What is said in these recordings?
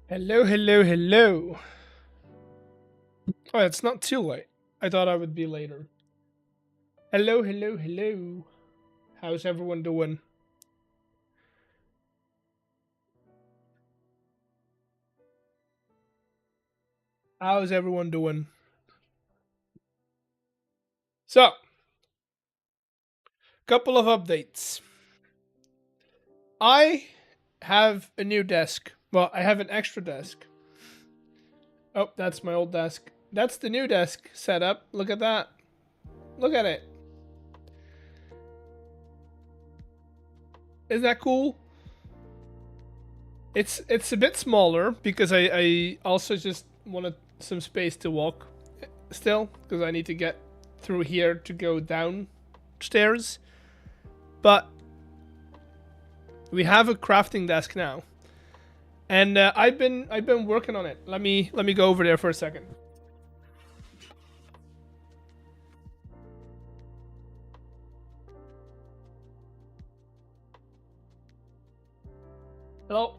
Hello, hello, hello. Oh, it's not too late. I thought I would be later. Hello, hello, hello. How's everyone doing? How's everyone doing? So, couple of updates. I have a new desk. Well, I have an extra desk. Oh, that's my old desk. That's the new desk setup. Look at that. Look at it. Isn't that cool? It's a bit smaller because I also just wanted some space to walk still because I need to get through here to go downstairs. But we have a crafting desk now, and I've been working on it. Let me go over there for a second. Hello.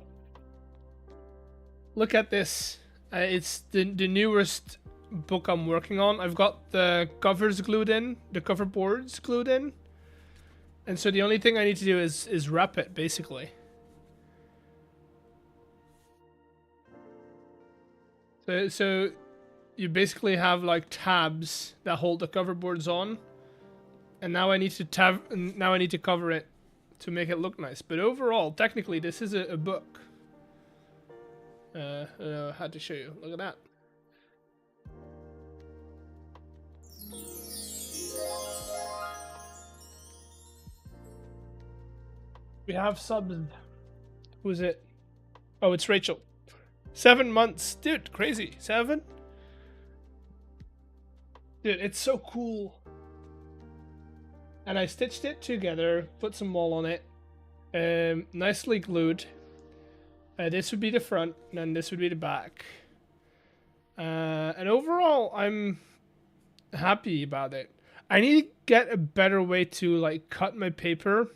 Look at this. It's the newest book I'm working on. I've got the covers glued in, the cover boards glued in, and so the only thing I need to do is wrap it basically. So you basically have like tabs that hold the cover boards on, and now I need to cover it to make it look nice. But overall, technically, this is a book. Had to show you. Look at that. We have subs. Who's it? Oh, it's Rachel. 7 months, dude. Crazy. 7. Dude, it's so cool. And I stitched it together, put some wool on it, nicely glued. This would be the front, and then this would be the back. And overall, I'm happy about it. I need to get a better way to like cut my paper.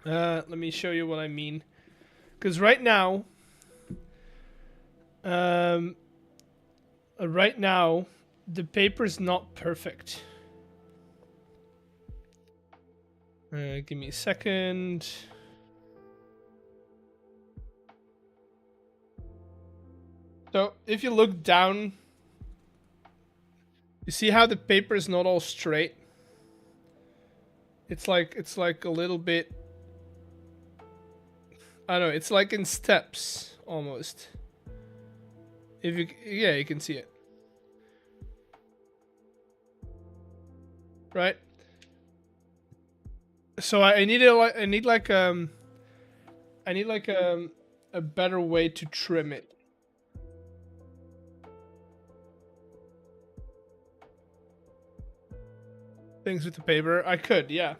Let me show you what I mean. Because um, right now, the paper's not perfect. Give me a second. So if you look down, you see how the paper is not all straight. It's like a little bit. I don't know. It's like in steps almost. If you you can see it, right? So I need a better way to trim it. Things with the paper. I could, yeah.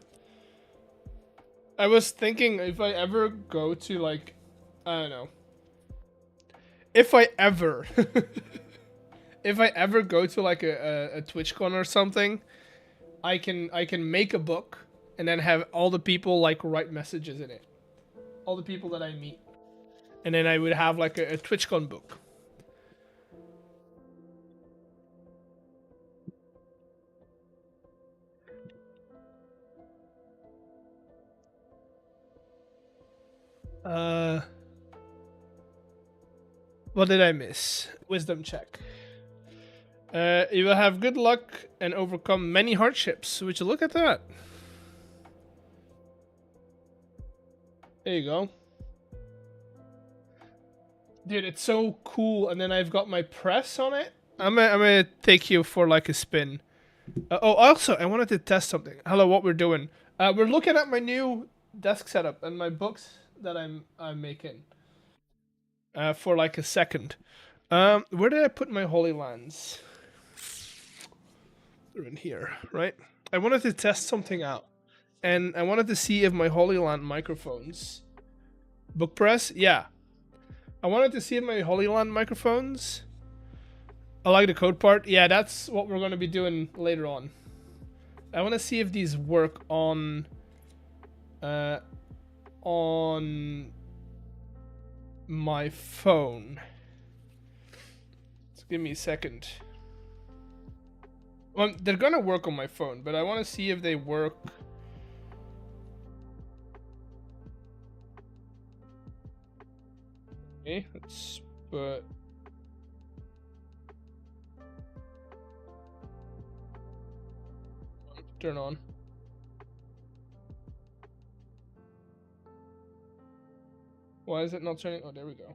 I was thinking if I ever go to like, I don't know. If I ever, if I ever go to like a TwitchCon or something, I can make a book and then have all the people like write messages in it. All the people that I meet, and then I would have like a TwitchCon book. Uh, what did I miss? Wisdom check. You will have good luck and overcome many hardships. Would you look at that? There you go. Dude, it's so cool. And then I've got my press on it. I'm gonna take you for like a spin. Also, I wanted to test something. Hello, what we're doing? We're looking at my new desk setup and my books that I'm making. For like a second. Where did I put my holy lands? They're in here, right? I wanted to test something out, and I wanted to see if my holy land microphones, book press, yeah. I wanted to see if my holy land microphones. I like the code part. Yeah, that's what we're gonna be doing later on. I want to see if these work on my phone. Just give me a second. Well, they're gonna work on my phone, but I want to see if they work. Okay, let's put. Turn on. Why is it not turning? Oh, there we go.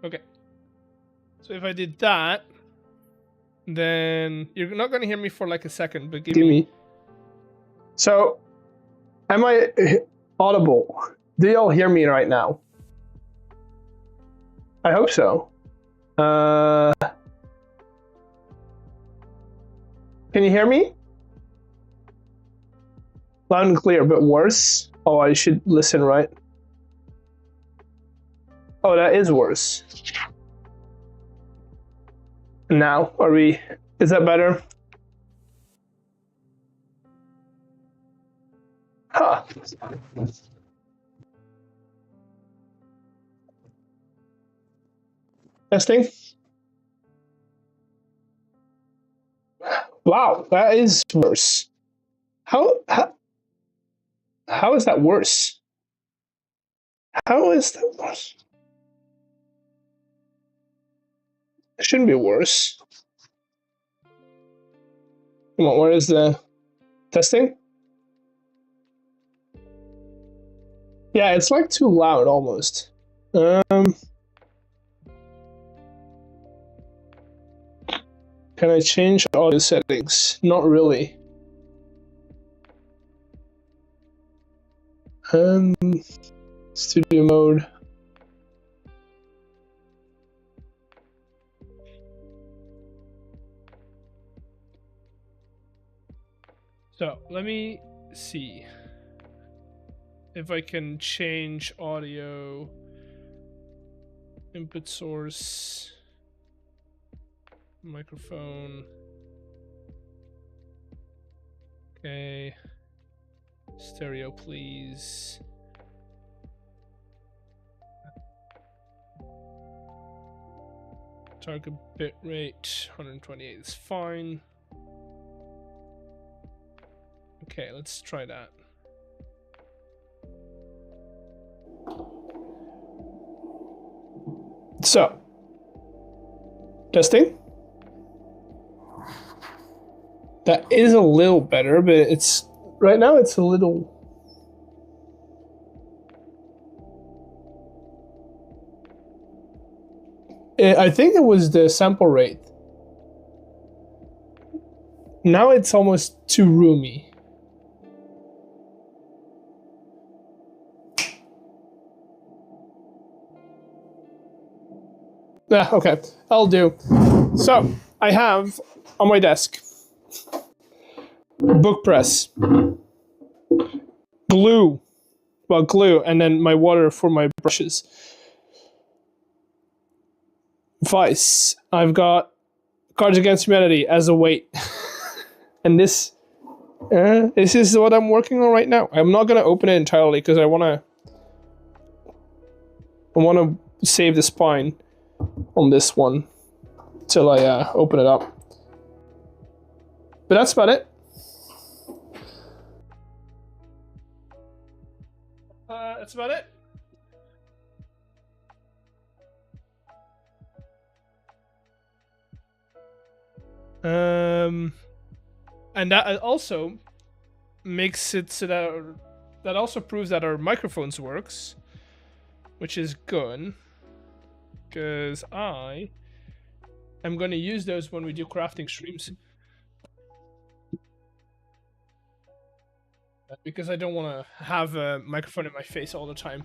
Okay. So if I did that, then you're not gonna hear me for like a second, but give me. So, am I audible? Do y'all hear me right now? I hope so. Can you hear me? Loud and clear, but worse? Oh, I should listen, right? Oh, that is worse. Now, is that better? Huh. Testing. Wow, that is worse. How is that worse? How is that worse? It shouldn't be worse. Come on, where is the testing? Yeah, it's like too loud almost. Can I change audio settings? Not really. Studio mode. So let me see if I can change audio input source microphone. Okay, stereo please. Target bitrate 128 is fine. Okay, let's try that. So, testing. That is a little better, but it's right now it's a little. I think it was the sample rate. Now it's almost too roomy. Yeah, okay, I'll do. So, I have on my desk book press, glue, and then my water for my brushes. Vice, I've got Cards Against Humanity as a weight. And this is what I'm working on right now. I'm not going to open it entirely because I want to save the spine on this one till I open it up. But that's about it. That's about it. And that also makes it so that also proves that our microphones works, which is good, because I am going to use those when we do crafting streams. Because I don't want to have a microphone in my face all the time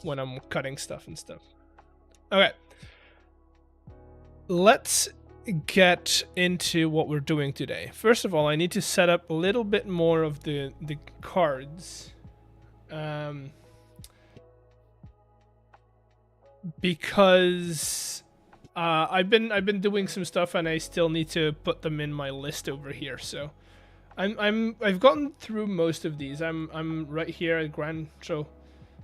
when I'm cutting stuff and stuff. Okay. Let's get into what we're doing today. First of all, I need to set up a little bit more of the cards. Because I've been doing some stuff and I still need to put them in my list over here, so I've gotten through most of these. I'm right here at Grand, so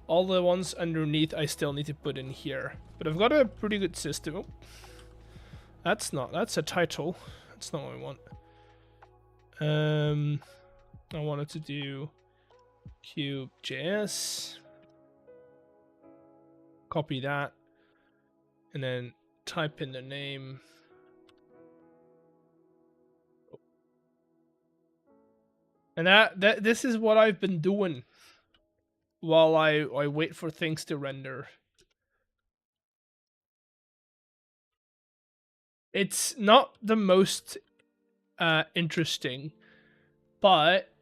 all the ones underneath I still need to put in here. But I've got a pretty good system. Oh, that's a title. That's not what I want. I wanted to do Kubejs. Copy that, and then type in the name. And this is what I've been doing while I wait for things to render. It's not the most interesting, but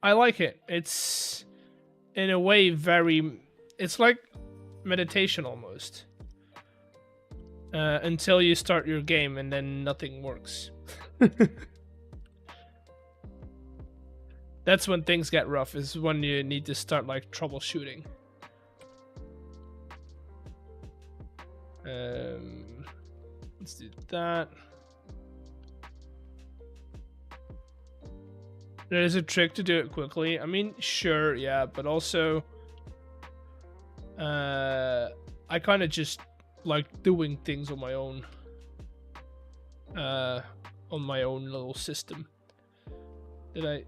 I like it. It's in a way it's like meditation almost. Until you start your game and then nothing works. That's when things get rough, is when you need to start like troubleshooting. Let's do that. There's a trick to do it quickly. I mean, sure, yeah, but also I kind of just like doing things on my own little system. Did I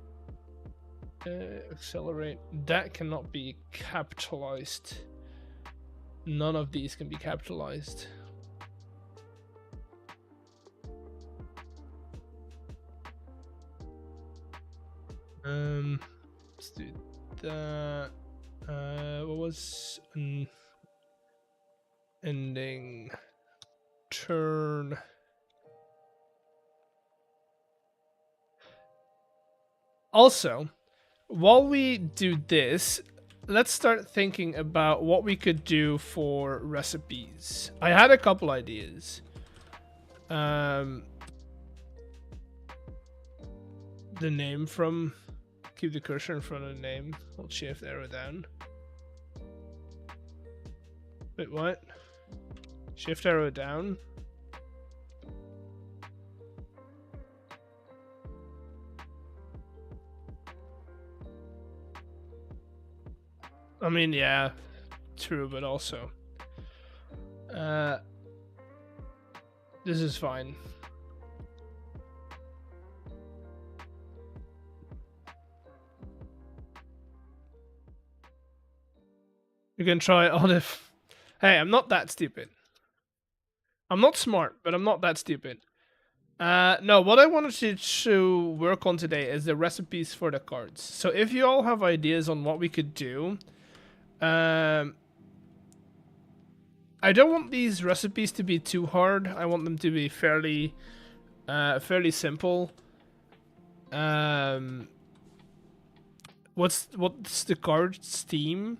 accelerate? That cannot be capitalized. None of these can be capitalized. Let's do that. What was an ending turn? Also, while we do this, let's start thinking about what we could do for recipes. I had a couple ideas. The name from... Keep the cursor in front of the name. Hold shift arrow down. Wait, what? Shift arrow down? I mean, yeah, true, but also... this is fine. You can try all the... Hey, I'm not that stupid. I'm not smart, but I'm not that stupid. No, what I wanted to work on today is the recipes for the cards. So if you all have ideas on what we could do... I don't want these recipes to be too hard. I want them to be fairly simple. What's the card's theme?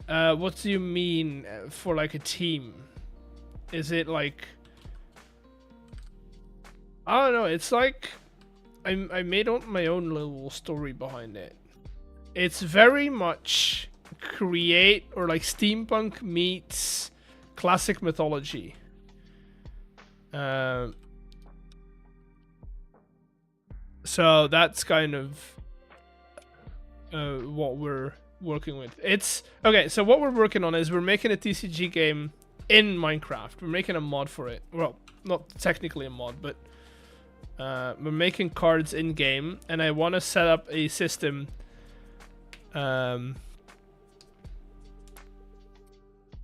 What do you mean for like a team? Is it like... I don't know, it's like... I made up my own little story behind it. It's very much create, or like steampunk meets classic mythology. So that's kind of what we're working with. It's okay, so what we're working on is we're making a TCG game in Minecraft. We're making a mod for it. Well, not technically a mod, but we're making cards in game, and I want to set up a system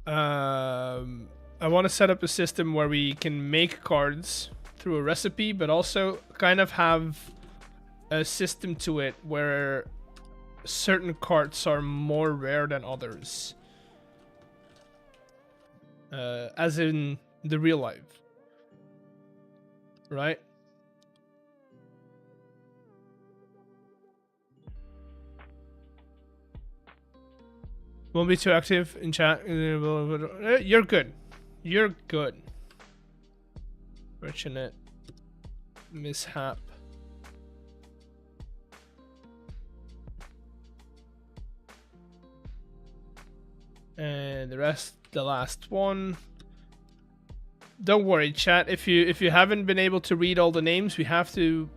I want to set up a system where we can make cards through a recipe, but also kind of have a system to it where certain cards are more rare than others. As in the real life. Right? Won't be too active in chat. You're good. You're good. Fortunate mishap. And the last one. don't worry, chat. If you haven't been able to read all the names, we have to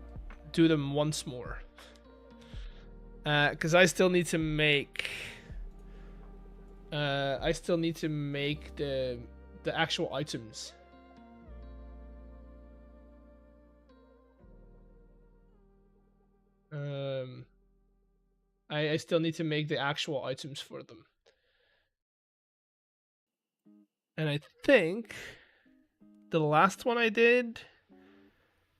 do them once more. Because I still need to make. I still need to make the actual items. I still need to make the actual items for them. And I think the last one I did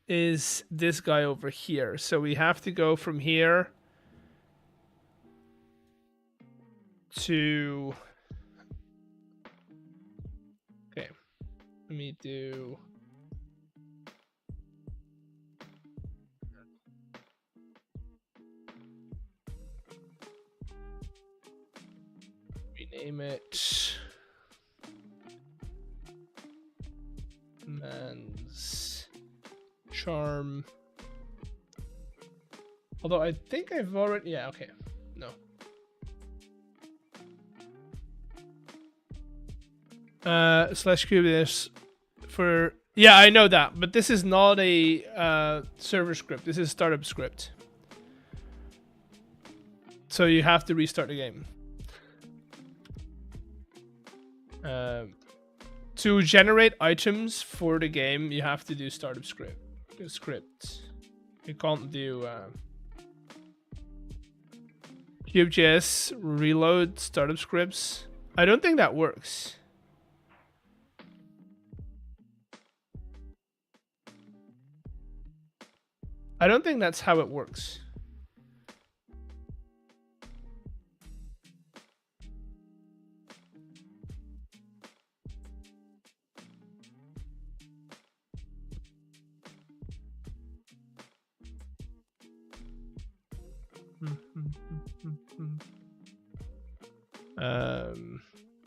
is this guy over here. So we have to go from here to... Okay, let me do... Rename it... Man's Charm. Although I think I've already... Yeah, okay. No. Slash Kubejs for... Yeah, I know that. But this is not a server script. This is a startup script. So you have to restart the game. To generate items for the game, you have to do startup script. You can't do Kubejs reload startup scripts. I don't think that works. I don't think that's how it works.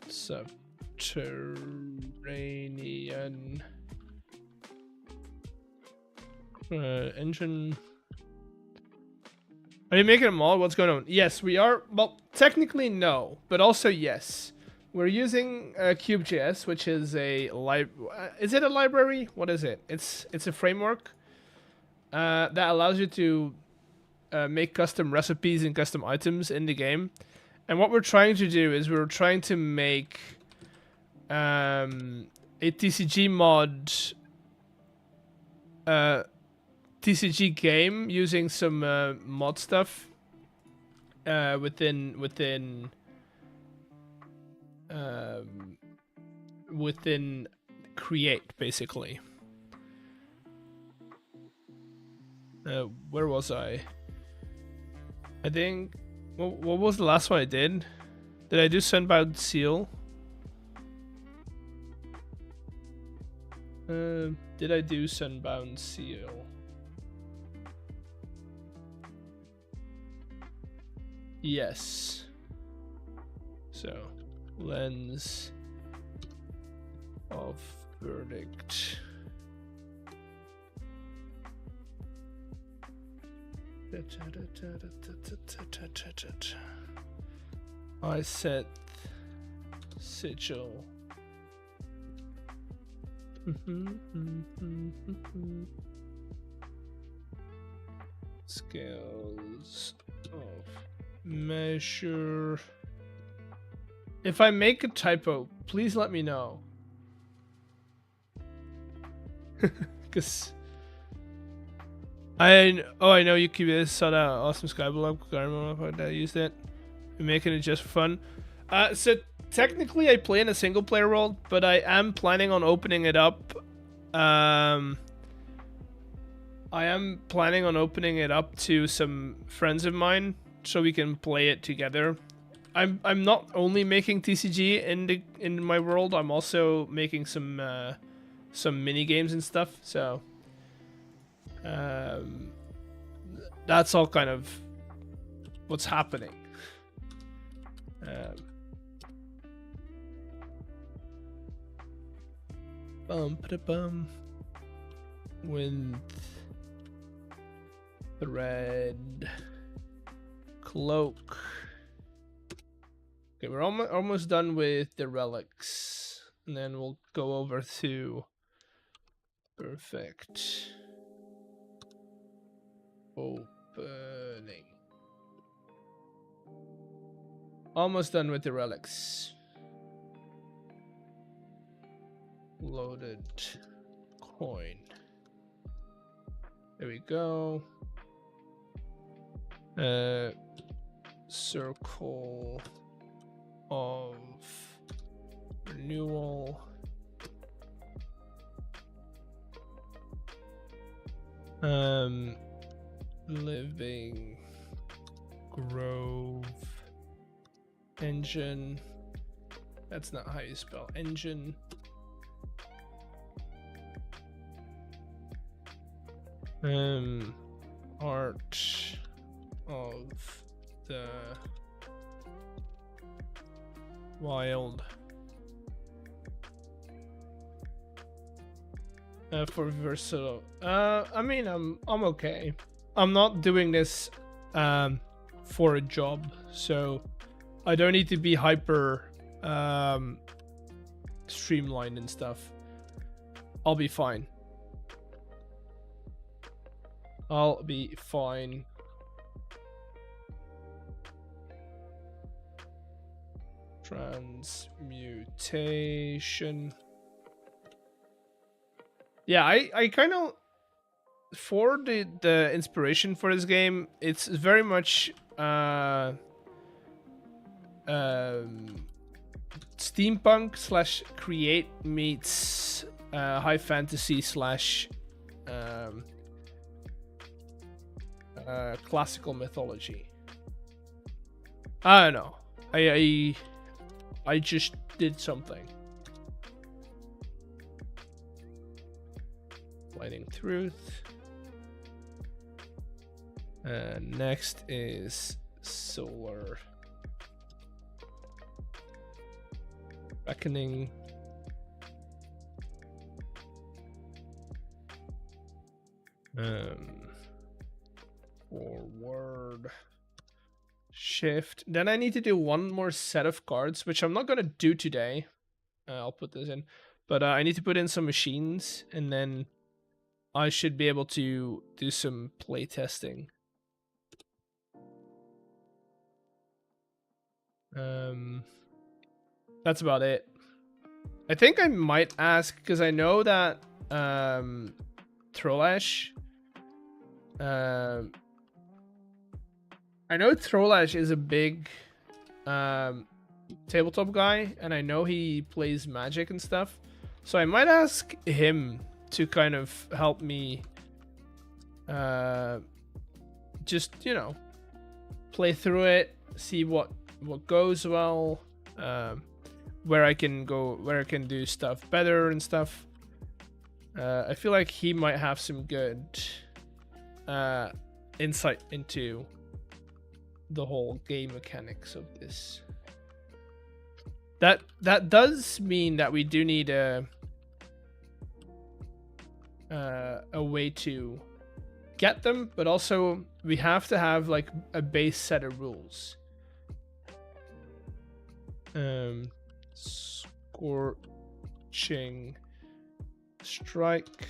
Subterranean engine. Are you making a mod? What's going on? Yes, we are. Well, technically no, but also yes. We're using Kubejs, which is a is it a library? What is it? It's a framework that allows you to make custom recipes and custom items in the game. And what we're trying to do is we're trying to make a TCG mod, TCG game using some mod stuff within Create, basically. Where was I? I think. What was the last one I did? Did I do Sunbound Seal? Did I do Sunbound Seal? Yes. So, Lens of Verdict. I set sigil. Scales of measure. If I make a typo, please let me know. Because I know you keep it. Saw that awesome skyblock. I remember if I used it. I'm making it just for fun. So technically, I play in a single player world, but I am planning on opening it up. I am planning on opening it up to some friends of mine so we can play it together. I'm not only making TCG in my world. I'm also making some mini games and stuff. So. That's all kind of what's happening. Bum with thread cloak. Okay, we're almost done with the relics, and then we'll go over to Perfect. Opening. Almost done with the relics. Loaded coin. There we go. Circle of renewal. Living Grove engine. That's not how you spell engine. Art of the Wild. For versatile. I mean, I'm okay. I'm not doing this for a job, so I don't need to be hyper streamlined and stuff. I'll be fine. I'll be fine. Transmutation. Yeah, I kind of, for the inspiration for this game, it's very much steampunk slash create meets high fantasy slash classical mythology. I don't know. I just did something. Lighting Truth. Next is Solar Reckoning. Forward Shift. Then I need to do one more set of cards, which I'm not gonna do today. I'll put this in, but I need to put in some machines, and then I should be able to do some play testing. That's about it. I think I might ask, because I know that Trollash, I know Trollash is a big tabletop guy, and I know he plays Magic and stuff, so I might ask him to kind of help me just, you know, play through it, see what goes well, where I can go, where I can do stuff better and stuff. I feel like he might have some good insight into the whole game mechanics of this. That does mean that we do need a way to get them, but also we have to have like a base set of rules. Scorching Strike.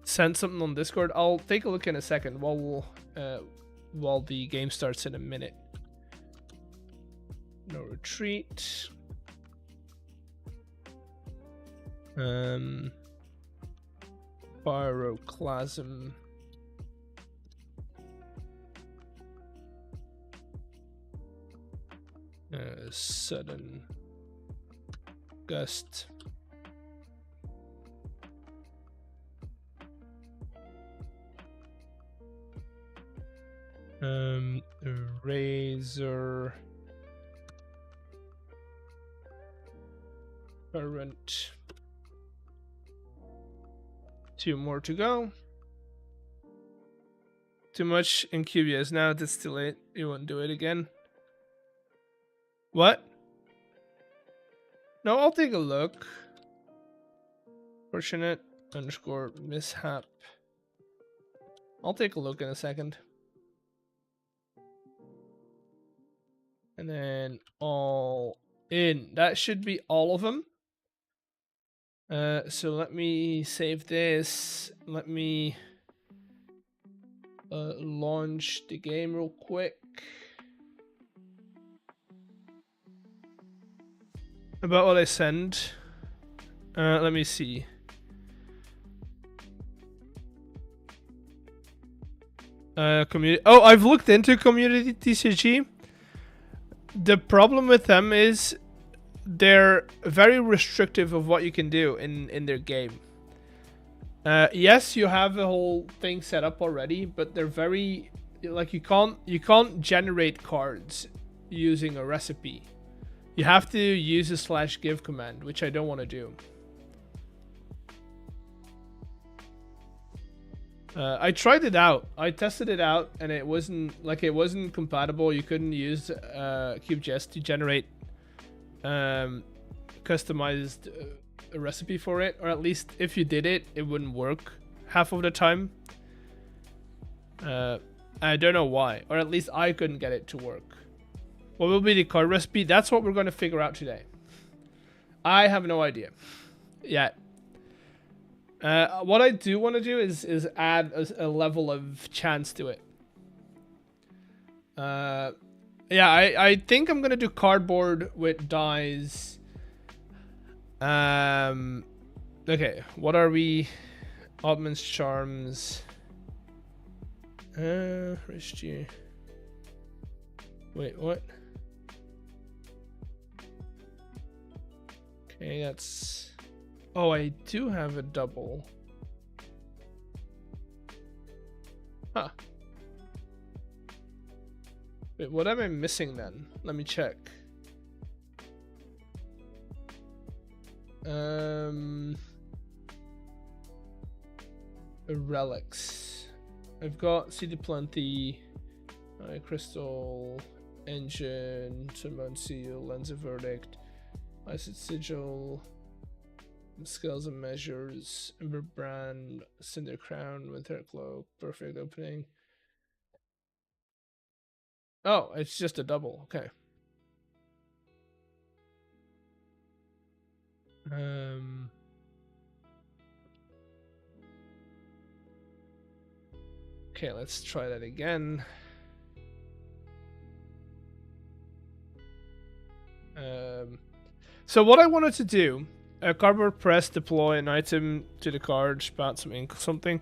Send something on Discord. I'll take a look in a second while the game starts in a minute. No retreat. Pyroclasm. Sudden gust. Razor. Current. 2 more to go. Too much in Kubejs. Now that's too late. You won't do it again. What? No, I'll take a look. Fortunate underscore mishap. I'll take a look in a second. And then all in. That should be all of them. So let me save this. Let me launch the game real quick. About what I send. Let me see. Community. Oh, I've looked into community TCG. The problem with them is they're very restrictive of what you can do in their game. Yes, you have a whole thing set up already, but they're very like you can't generate cards using a recipe. You have to use a /give command, which I don't want to do. I tried it out. I tested it out, and it wasn't compatible. You couldn't use Kubejs to generate customized a recipe for it, or at least if you did it, it wouldn't work half of the time. I don't know why, or at least I couldn't get it to work. What will be the card recipe? That's what we're going to figure out today. I have no idea yet. What I do want to do is add a level of chance to it. Yeah, I think I'm gonna do cardboard with dies. Okay, what are we? Oddman's Charms. Wait, what? Okay, that's. Oh, I do have a double. Huh. Wait, what am I missing then? Let me check. Relics. I've got Seeded Plenty, Crystal, Engine, Turban Seal, Lens of Verdict, Iced Sigil, Scales and Measures, Ember Brand, Cinder Crown, Winter Cloak, Perfect Opening. Oh, it's just a double. Okay. Okay, let's try that again. So what I wanted to do, cardboard press, deploy an item to the card, spout some ink, something.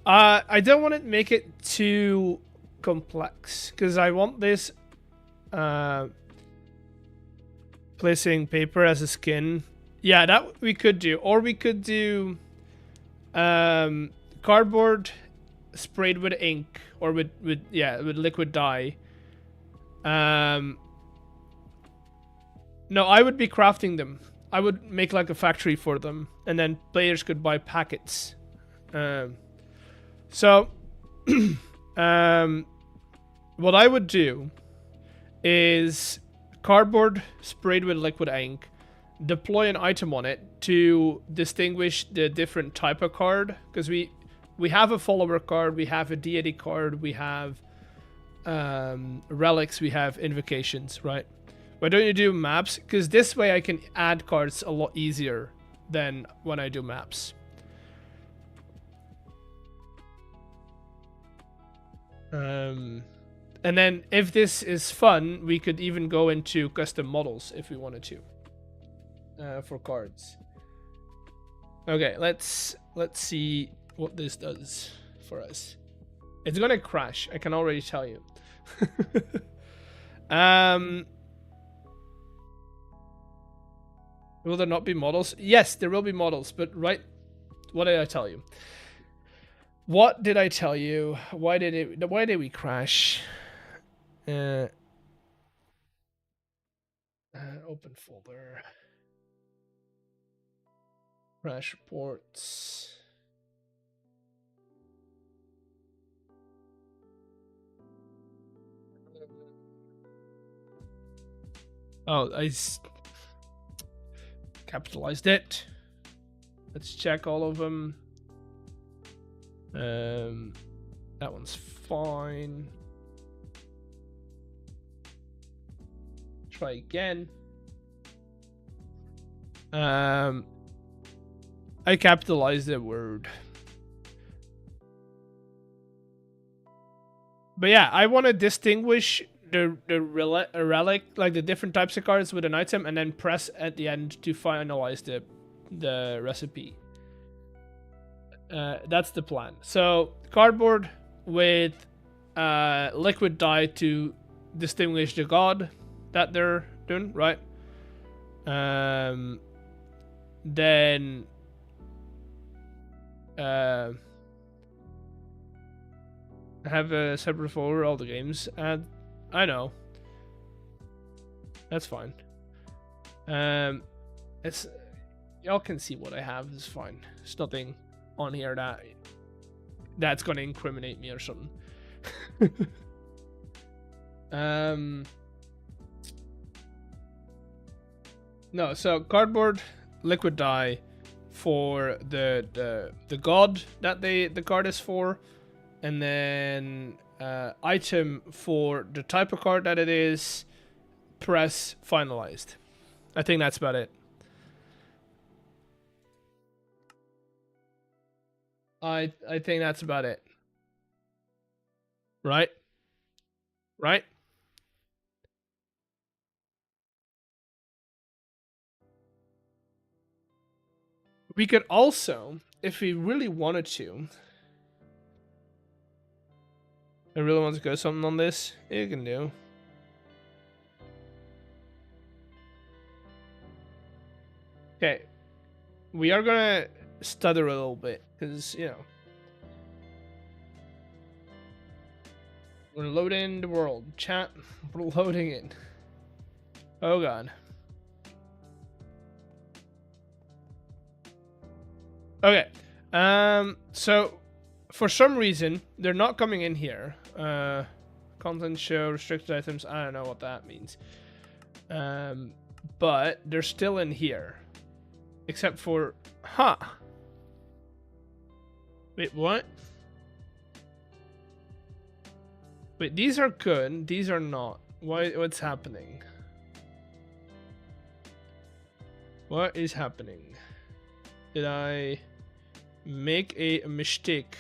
I don't want to make it too complex because I want this placing paper as a skin. Yeah, that we could do, or we could do cardboard sprayed with ink or with liquid dye. No, I would be crafting them. I would make like a factory for them, and then players could buy packets. So, what I would do is cardboard sprayed with liquid ink, deploy an item on it to distinguish the different type of card, because we have a follower card, we have a deity card, we have relics, we have invocations, right? Why don't you do maps? Because this way I can add cards a lot easier than when I do maps. And then if this is fun, we could even go into custom models if we wanted to for cards. Okay, let's see what this does for us. It's gonna crash, I can already tell you. Will there not be models? Yes, there will be models, but right, what did I tell you? What did I tell you? Why did we crash? Open folder. Crash reports. Oh, I capitalized it. Let's check all of them. That one's fine. Try again. I capitalized the word. But yeah, I want to distinguish the relic, like the different types of cards with an item, and then press at the end to finalize the recipe. That's the plan. So cardboard with liquid dye to distinguish the god that they're doing, right? Then have a separate folder all the games, and I know that's fine. It's y'all can see what I have. It's fine. There's nothing on here that's gonna incriminate me or something. No, so cardboard, liquid dye for the god that the card is for, and then item for the type of card that it is. Press finalized. I think that's about it. I think that's about it. Right? Right? We could also, if we really wanted to, I really want to go something on this, you can do. Okay. We are gonna stutter a little bit, because, you know, we're loading the world. Chat, we're loading it. Oh god. Okay. So for some reason they're not coming in here. Content show restricted items. I don't know what that means. But they're still in here, except for Wait, what? Wait, these are good. These are not. What's happening? What is happening? Did I make a mistake?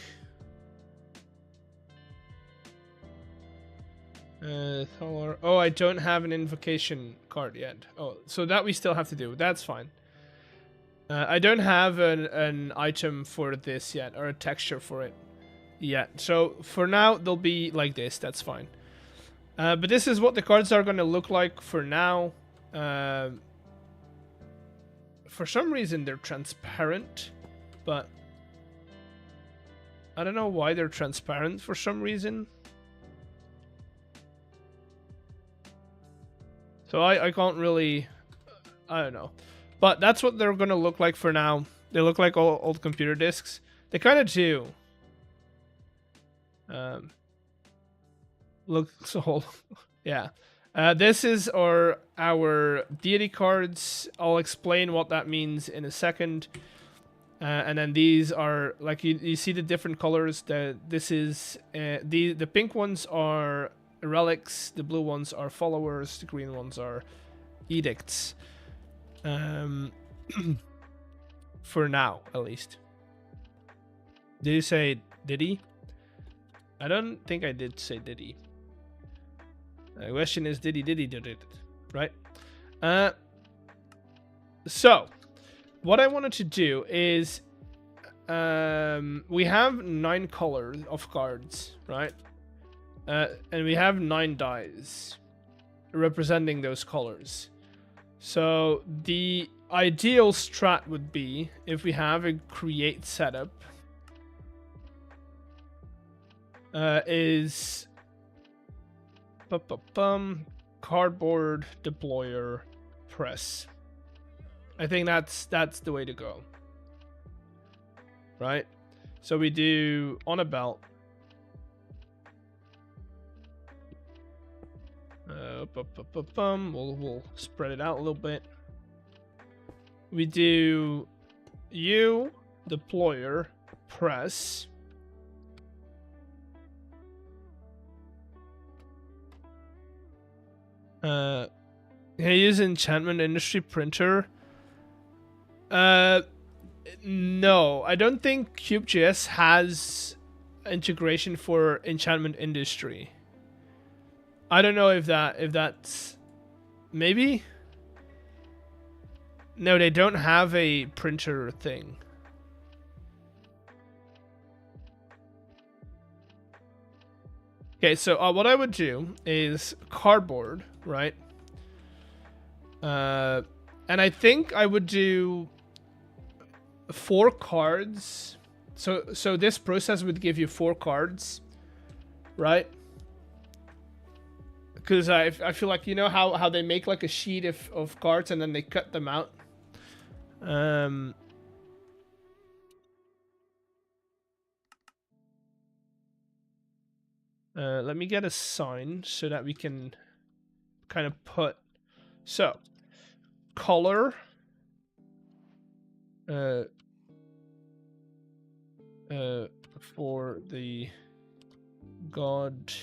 Oh, I don't have an invocation card yet. Oh, so that we still have to do. That's fine. I don't have an item for this yet, or a texture for it yet. So for now, they'll be like this. That's fine. But this is what the cards are going to look like for now. For some reason, they're transparent, but I don't know why they're transparent for some reason. So I can't really, I don't know. But that's what they're going to look like for now. They look like old computer discs. They kind of do. Look, so, yeah. This is our deity cards. I'll explain what that means in a second. And then these are, like, you see the different colors. This is, the pink ones are relics, the blue ones are followers, the green ones are edicts. For now, at least. Did you say Diddy? I don't think I did say Diddy. The question is, did it, right? So, what I wanted to do is, we have 9 colors of cards, right? And we have 9 dies representing those colors. So the ideal strat would be if we have a create setup is cardboard deployer press. I think that's the way to go. Right? So we do on a belt. We'll spread it out a little bit. We do deployer press. I use enchantment industry printer. No, I don't think Kubejs has integration for enchantment industry. I don't know if that's maybe. No, they don't have a printer thing. Okay, so what I would do is cardboard, right? And I think I would do 4 cards. So this process would give you 4 cards, right? Because I feel like, you know how they make like a sheet of cards and then they cut them out. Let me get a sign so that we can kind of put, so color, for the god,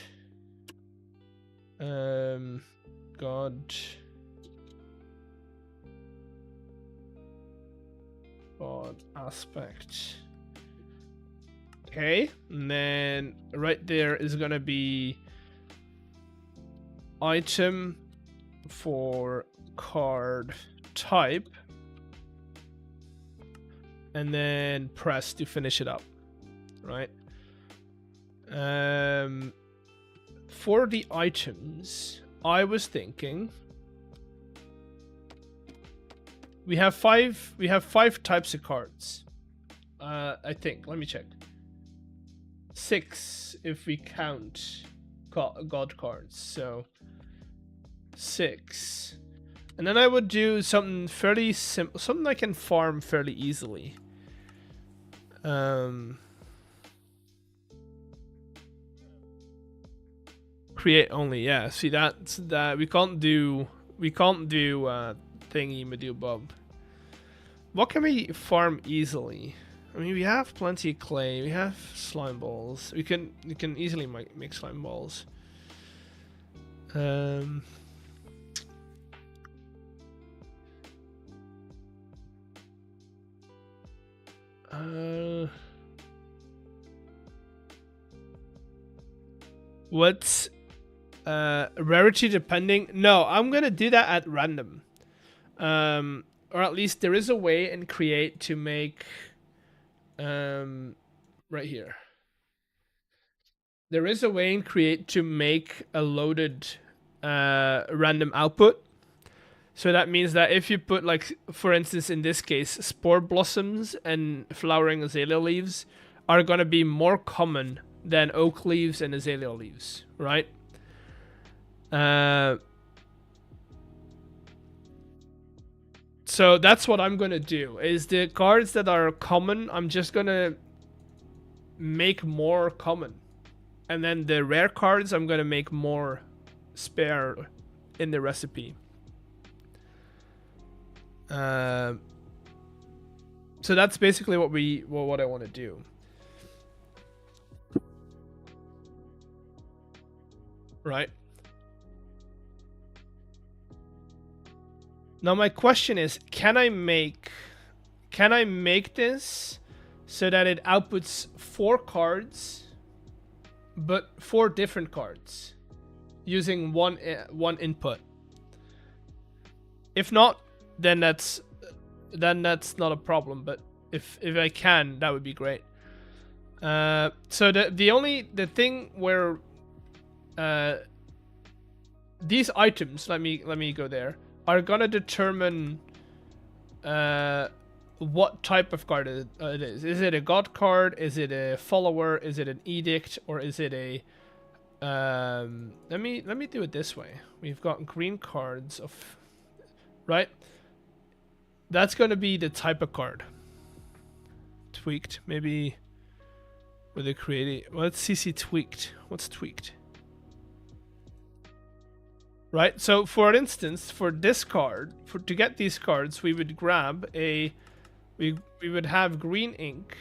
god aspect. Okay, and then right there is gonna be item for card type, and then press to finish it up, right? For the items, I was thinking we have five types of cards. I think. Let me check. 6 if we count god cards. So 6. And then I would do something fairly simple, something I can farm fairly easily. Create only, yeah. See, that's that we can't do thingy madoobub. What can we farm easily? I mean, we have plenty of clay. We have slime balls. We can easily make slime balls. What's rarity depending? No, I'm gonna do that at random. Or at least there is a way in Create to make right here. There is a way in Create to make a loaded random output. So that means that if you put, like, for instance, in this case, spore blossoms and flowering azalea leaves are gonna be more common than oak leaves and azalea leaves, right? So that's what I'm gonna do, is the cards that are common, I'm just gonna make more common. And then the rare cards, I'm gonna make more spare in the recipe. So that's basically what I want to do. Right? Now my question is, can I make this so that it outputs 4 cards, but 4 different cards using one input? If not, then that's not a problem. But if I can, that would be great. So the thing where these items, let me go there, are gonna determine what type of card it is. Is it a god card? Is it a follower? Is it an edict? Or is it a let me do it this way. We've got green cards of, right? That's gonna be the type of card. Tweaked, maybe with a creative. Let's CC tweaked. What's tweaked? Right, so for instance, for this card, to get these cards, we would grab we would have green ink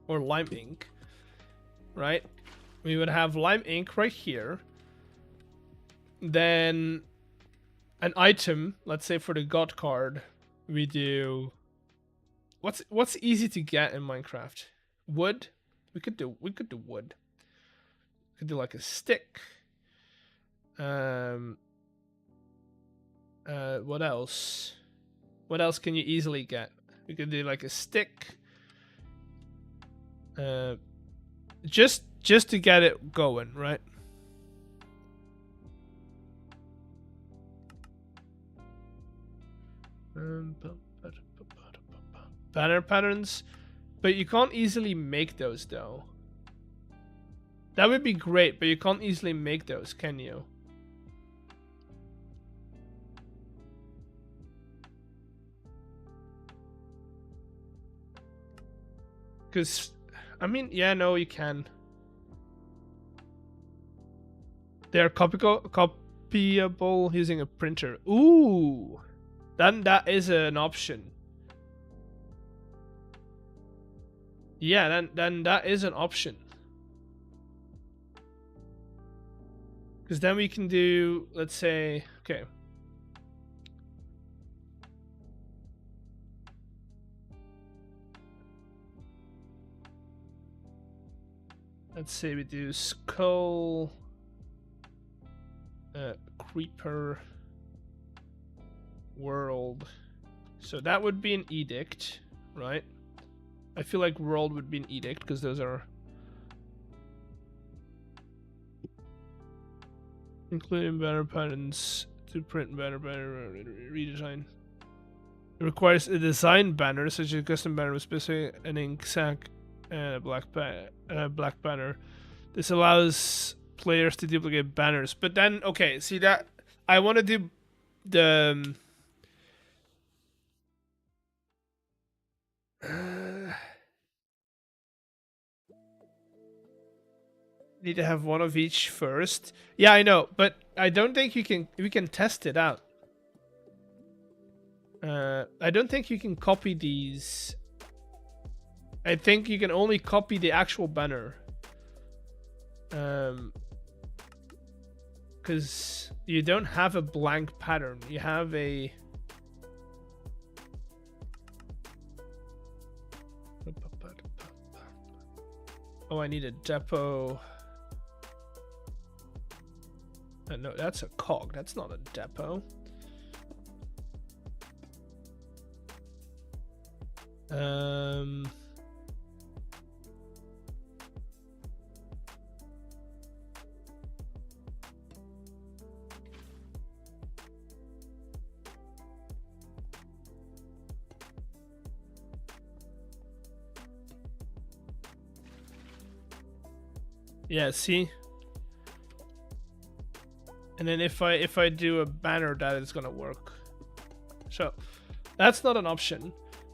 or lime ink, right? We would have lime ink right here. Then an item, let's say for the god card, we do what's easy to get in Minecraft? Wood. We could do wood. We could do like a stick. What else? What else can you easily get? We could do like a stick. Just to get it going, right? Banner patterns, but you can't easily make those though. That would be great, but you can't easily make those, can you? Because, I mean, yeah, no, you can. They're copyable using a printer. Ooh, then that is an option. Yeah, then that is an option. Because then we can do, let's say, okay. Let's say we do skull, creeper, world. So that would be an edict, right? I feel like world would be an edict because those are including banner patterns to print banner redesign. It requires a design banner such as a custom banner with specific an ink sac and a black banner. This allows players to duplicate banners, but then okay, see that I want to do the need to have one of each first. Yeah, I know, but I don't think we can test it out. I don't think you can copy these. I think you can only copy the actual banner. Because you don't have a blank pattern. You have a... Oh, I need a depot. No, that's a cog. That's not a depot. Yeah, see? And then if I do a banner, that is gonna work. So that's not an option,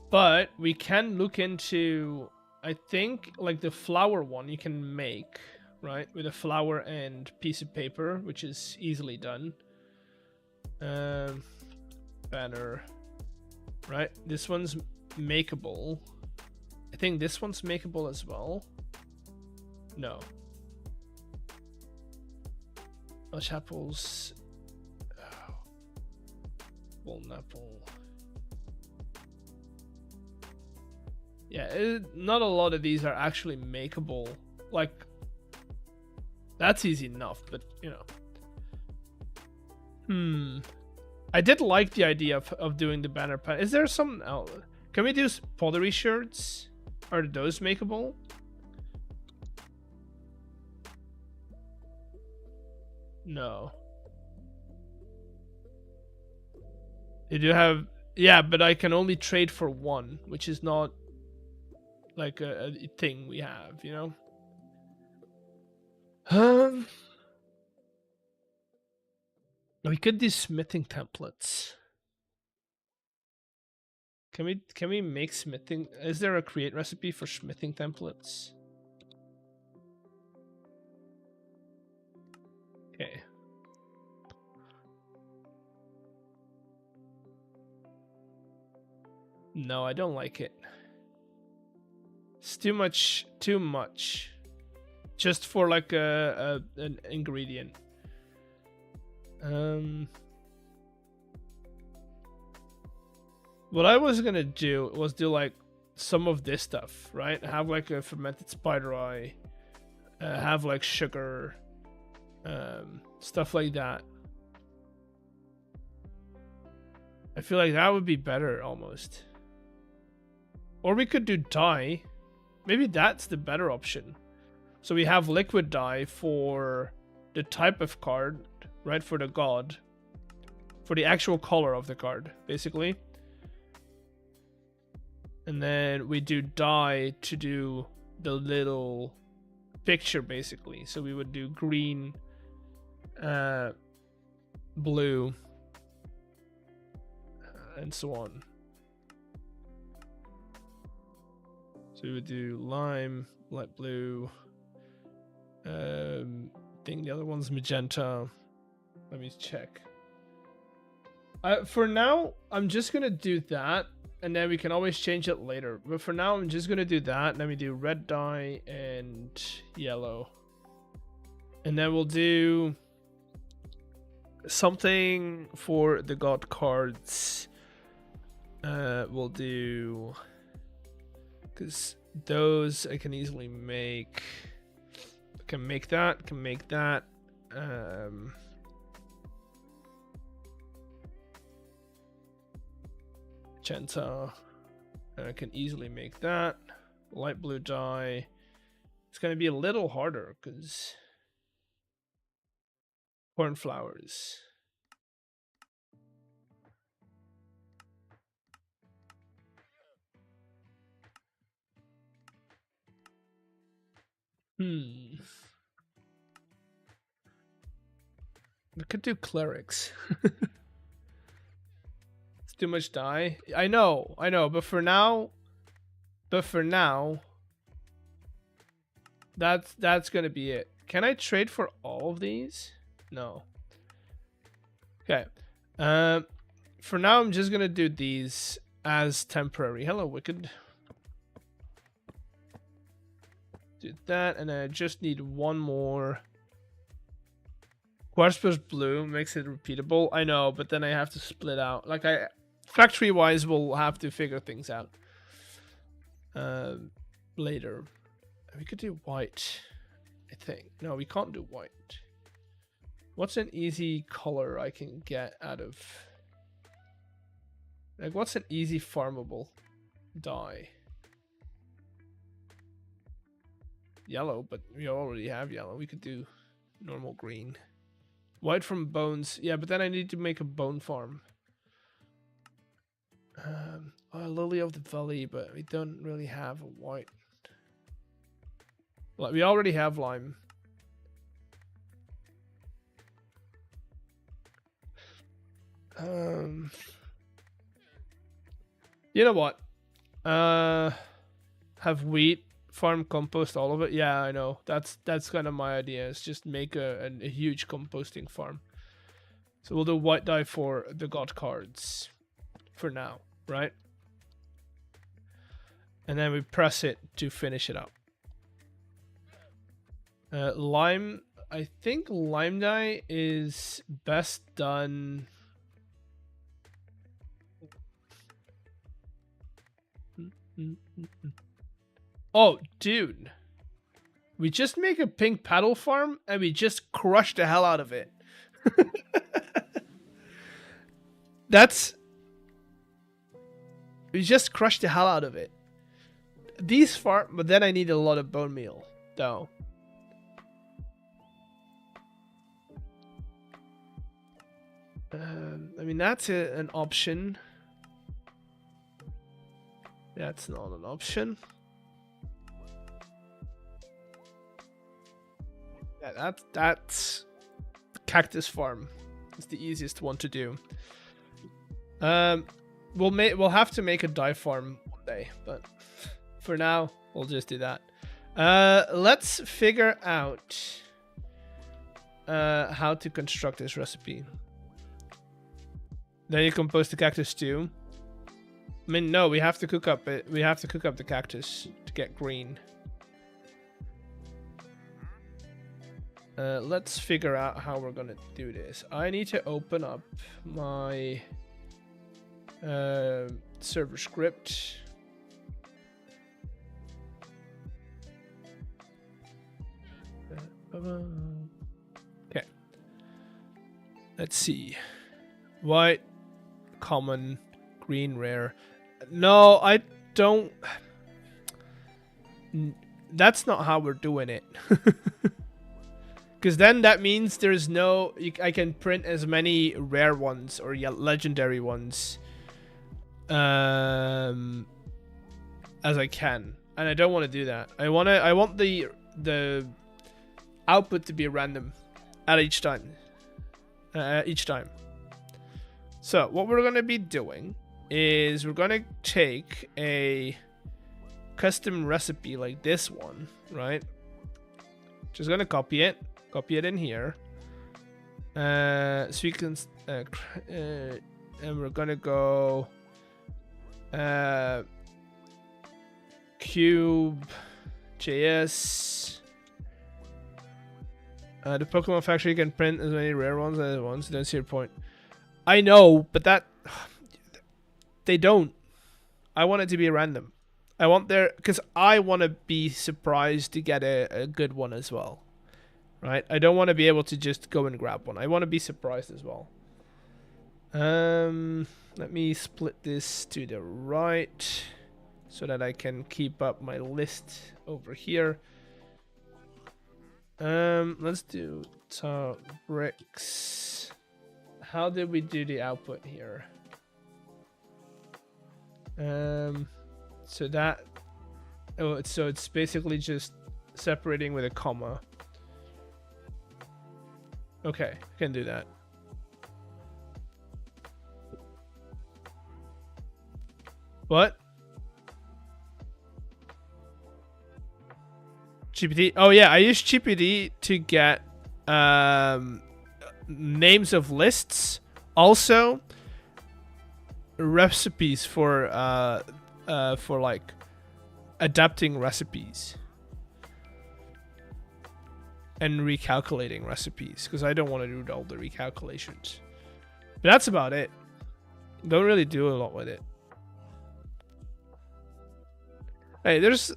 but we can look into, I think, like the flower one you can make, right, with a flower and piece of paper, which is easily done. Banner, right? This one's makeable. I think this one's makeable as well. No. Lush apples. Oh. Golden apple. Yeah, not a lot of these are actually makeable. Like, that's easy enough, but you know. I did like the idea of doing the banner pattern. Is there some else? Can we do pottery shirts? Are those makeable? No. You do have... Yeah, but I can only trade for one, which is not like a thing we have, you know? We could do smithing templates. Can we make smithing? Is there a create recipe for smithing templates? Okay. No, I don't like it. It's too much. Just for like an ingredient. What I was gonna do was do like some of this stuff, right? Have like a fermented spider eye, have like sugar, stuff like that. I feel like that would be better almost. Or we could do dye. Maybe that's the better option. So we have liquid dye for the type of card, right? For the god. For the actual color of the card, basically. And then we do dye to do the little picture, basically. So we would do green, blue, and so on. So we would do lime, light blue. I think the other one's magenta. Let me check. For now, I'm just gonna do that, and then we can always change it later. But for now, I'm just gonna do that, and then we do red dye and yellow. And then we'll do something for the god cards. We'll do... because those I can easily make. Can make that. Magenta. I can easily make that. Light blue dye. It's gonna be a little harder because cornflowers. We could do clerics. It's too much dye. I know, but for now, that's gonna be it. Can I trade for all of these? No. Okay. For now, I'm just gonna do these as temporary. Hello, Wicked. Do that, and I just need one more. Quartz plus blue makes it repeatable. I know, but then I have to split out. Like factory wise, we'll have to figure things out later. We could do white, I think. No, we can't do white. What's an easy color I can get out of? Like, what's an easy farmable dye? Yellow, but we already have yellow. We could do normal green. White from bones. Yeah, but then I need to make a bone farm. Lily of the Valley, but we don't really have a white. Well, we already have lime. You know what? Have wheat. Farm compost all of it. Yeah, I know. That's kind of my idea. Is just make a huge composting farm. So we'll do white dye for the god cards for now, right? And then we press it to finish it up. Lime. I think lime dye is best done. Oh, dude. We just make a pink paddle farm and we just crush the hell out of it. We just crush the hell out of it. These farm, but then I need a lot of bone meal, though. I mean, that's an option. That's not an option. Yeah, that's cactus farm. It's the easiest one to do. We'll have to make a dye farm one day, but for now we'll just do that. Let's figure out how to construct this recipe. Then you compost the cactus too. I mean, no, we have to cook up it. We have to cook up the cactus to get green. Let's figure out how we're gonna do this. I need to open up my server script. Okay. Let's see. White, common, green, rare. No, I don't. That's not how we're doing it. Because then that means there's no... I can print as many rare ones or legendary ones as I can. And I don't want to do that. I want the output to be random at each time. So what we're going to be doing is we're going to take a custom recipe like this one, right? Just going to copy it in here. So we can and we're going to go Kubejs. The Pokemon Factory can print as many rare ones as it wants. Don't see your point. I know, but that... They don't. I want it to be random. I want there... Because I want to be surprised to get a good one as well. Right? I don't want to be able to just go and grab one. I want to be surprised as well. Let me split this to the right so that I can keep up my list over here. Let's do top bricks. How did we do the output here? So that... Oh, so it's basically just separating with a comma. Okay, can do that. What? GPT? Oh yeah, I use GPT to get names of lists. Also, recipes for like adapting recipes and recalculating recipes, because I don't want to do all the recalculations. But that's about it. Don't really do a lot with it. Hey, there is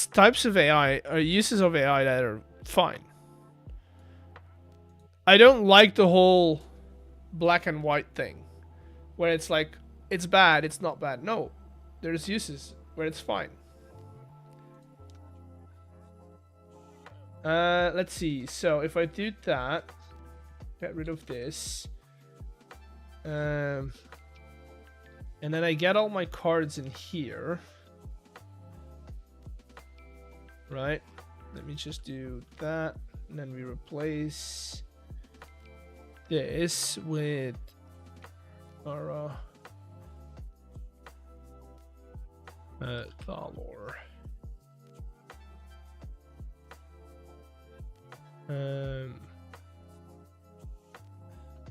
types of AI or uses of AI that are fine. I don't like the whole black and white thing, where it's like, it's bad, it's not bad. No, there's uses where it's fine. Let's see. So if I do that, get rid of this, and then I get all my cards in here, right? Let me just do that, and then we replace this with our Thalor.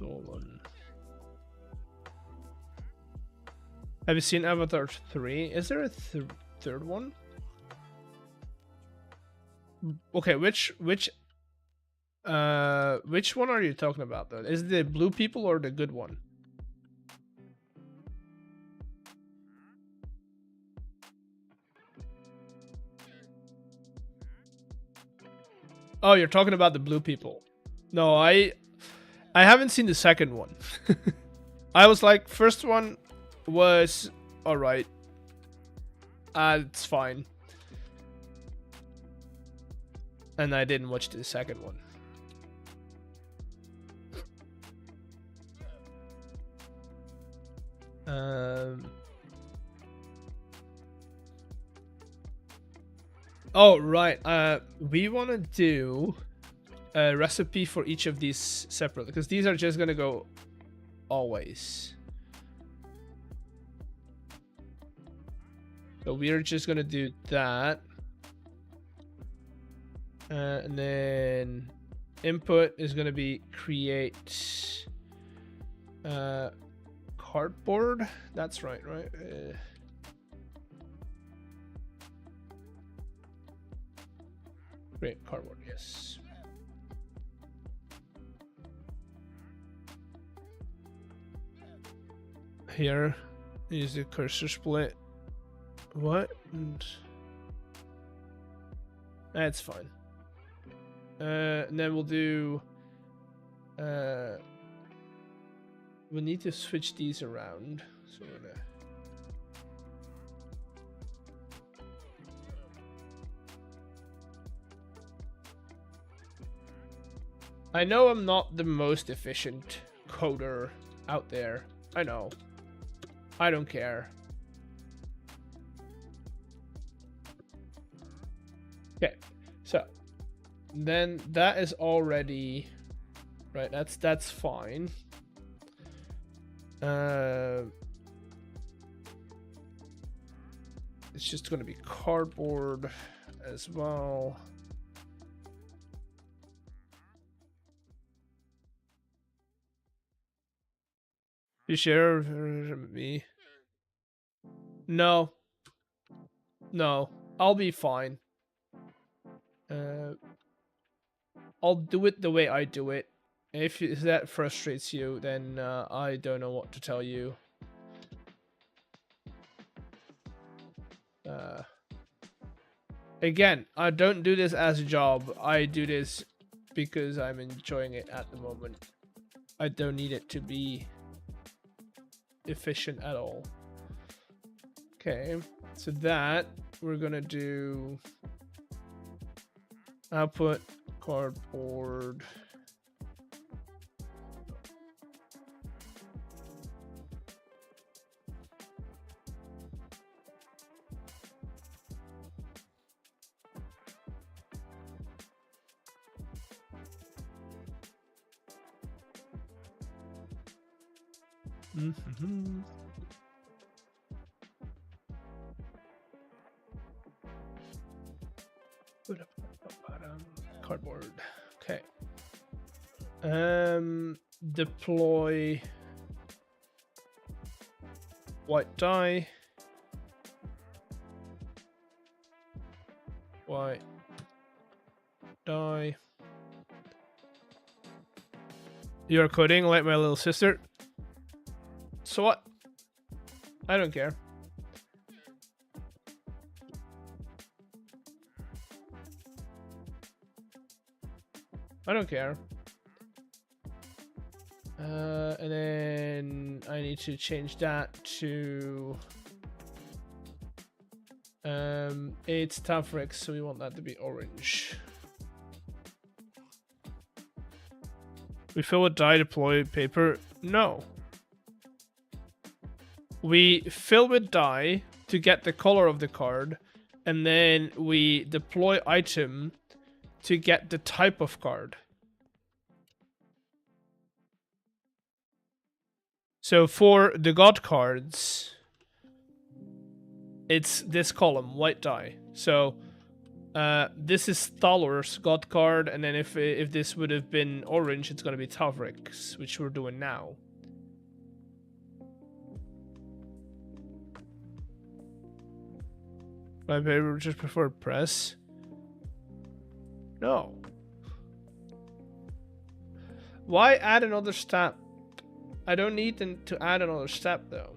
Dolan. Have you seen Avatar 3? Is there a third one? Okay, which one are you talking about though? Is it the blue people or the good one? Oh, you're talking about the blue people. No, I haven't seen the second one. I was like, first one was alright. It's fine. And I didn't watch the second one. Oh, right. We want to do a recipe for each of these separately, because these are just going to go always. So we're just going to do that. And then input is going to be create cardboard. That's right? Create cardboard, yes. Here, use the cursor split. What? That's fine. And then we'll do. We need to switch these around. So we're gonna. I know I'm not the most efficient coder out there. I know. I don't care. Okay, so then that is already right. That's fine. It's just going to be cardboard as well. You share me? No. No, I'll be fine. I'll do it the way I do it. If that frustrates you, then I don't know what to tell you. Again, I don't do this as a job. I do this because I'm enjoying it at the moment. I don't need it to be efficient at all. Okay, so that we're gonna do output cardboard. Cardboard. Okay. Deploy white dye. White dye. You're coding like my little sister. So what? I don't care. I don't care. And then I need to change that to it's Tavrix, so we want that to be orange. We fill with dye, deploy paper. No. We fill with dye to get the color of the card, and then we deploy item to get the type of card. So for the god cards, it's this column, white dye. So this is Thalor's god card, and then if this would have been orange, it's going to be Tavrix, which we're doing now. My favorite just prefer press. No. Why add another step? I don't need to add another step though.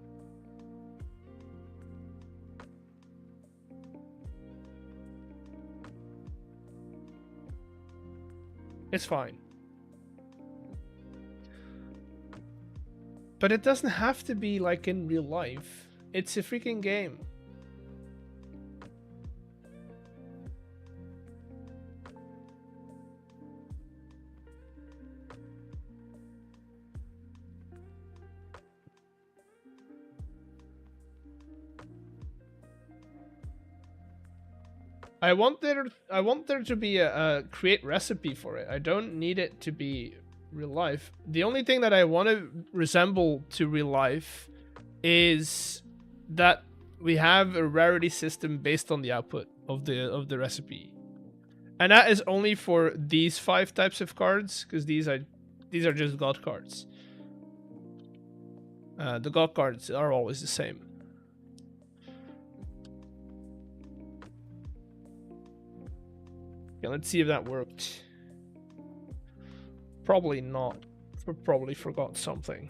It's fine. But it doesn't have to be like in real life. It's a freaking game. I want there to be a create recipe for it. I don't need it to be real life. The only thing that I want to resemble to real life is that we have a rarity system based on the output of the recipe. And that is only for these 5 types of cards, because these are just god cards. The god cards are always the same. Okay, let's see if that worked. Probably not. We probably forgot something.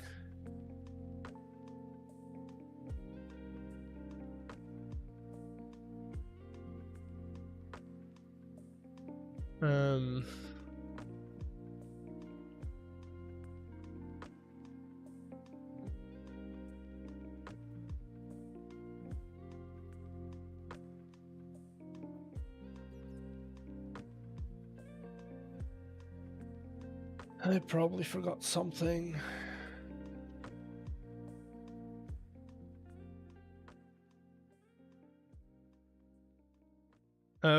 I probably forgot something.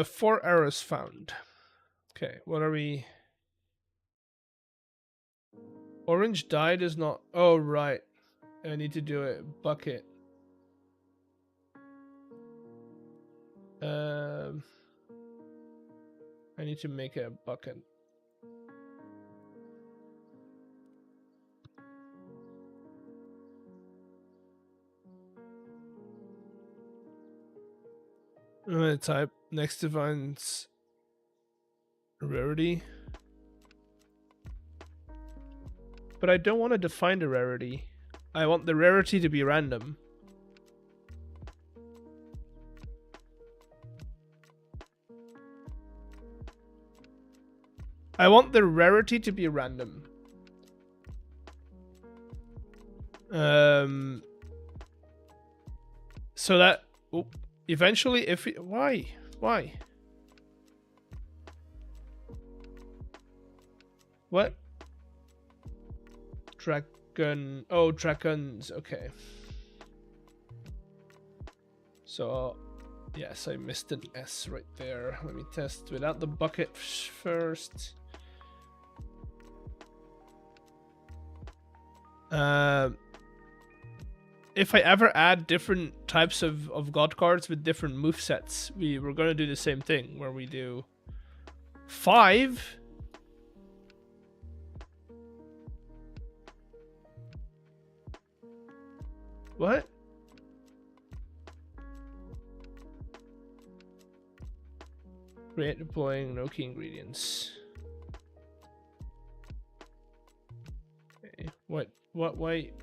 Four arrows found. Okay, what are we? Orange dye does not. Oh, right. I need to do a bucket. I need to make a bucket. I'm gonna type next divine's rarity. But I don't want to define the rarity. I want the rarity to be random. I want the rarity to be random. So that eventually, if we, why? What? Dragon. Oh, dragons. Okay. So, yes, I missed an S right there. Let me test without the bucket first. If I ever add different types of god cards with different movesets, we're gonna do the same thing where we do 5. What? Create deploying no key ingredients. Okay. What? Wait.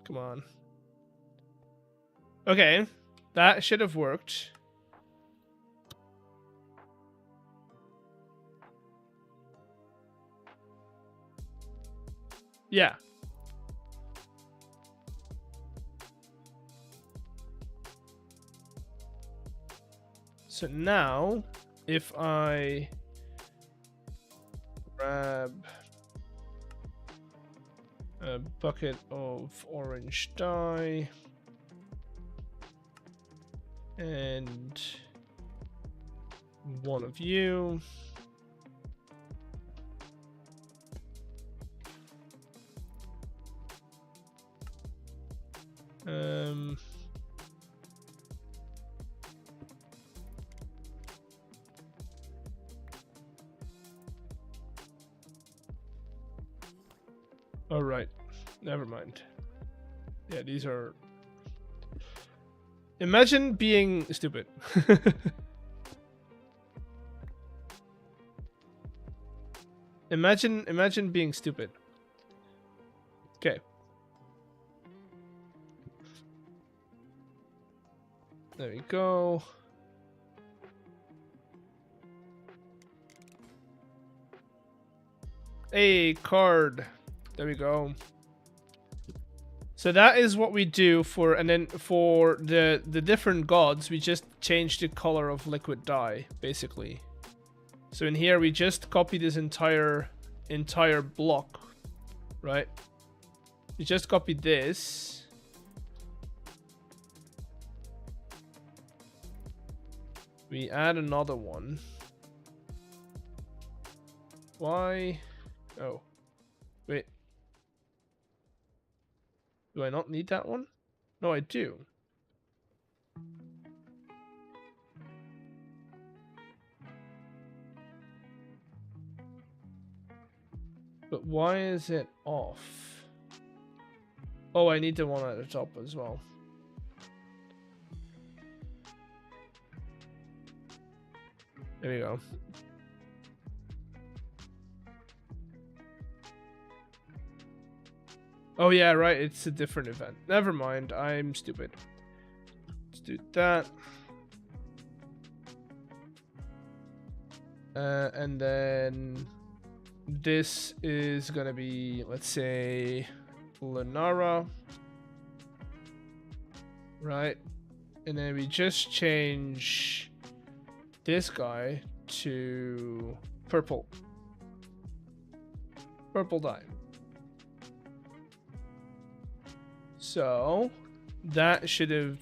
Come on. Okay, that should have worked. Yeah. So now, if I grab a bucket of orange dye and one of you, oh right, never mind. Yeah, these are. Imagine being stupid. Imagine being stupid. Okay. There we go. A card. There we go. So that is what we do for, and then for the different gods, we just change the color of liquid dye, basically. So in here, we just copy this entire block, right? We just copy this. We add another one. Why? Oh, wait. Do I not need that one? No, I do. But why is it off? Oh, I need the one at the top as well. There we go. Oh yeah, right. It's a different event. Never mind. I'm stupid. Let's do that. And then this is gonna be, let's say, Lunara. Right. And then we just change this guy to purple. Purple dye. So that should have.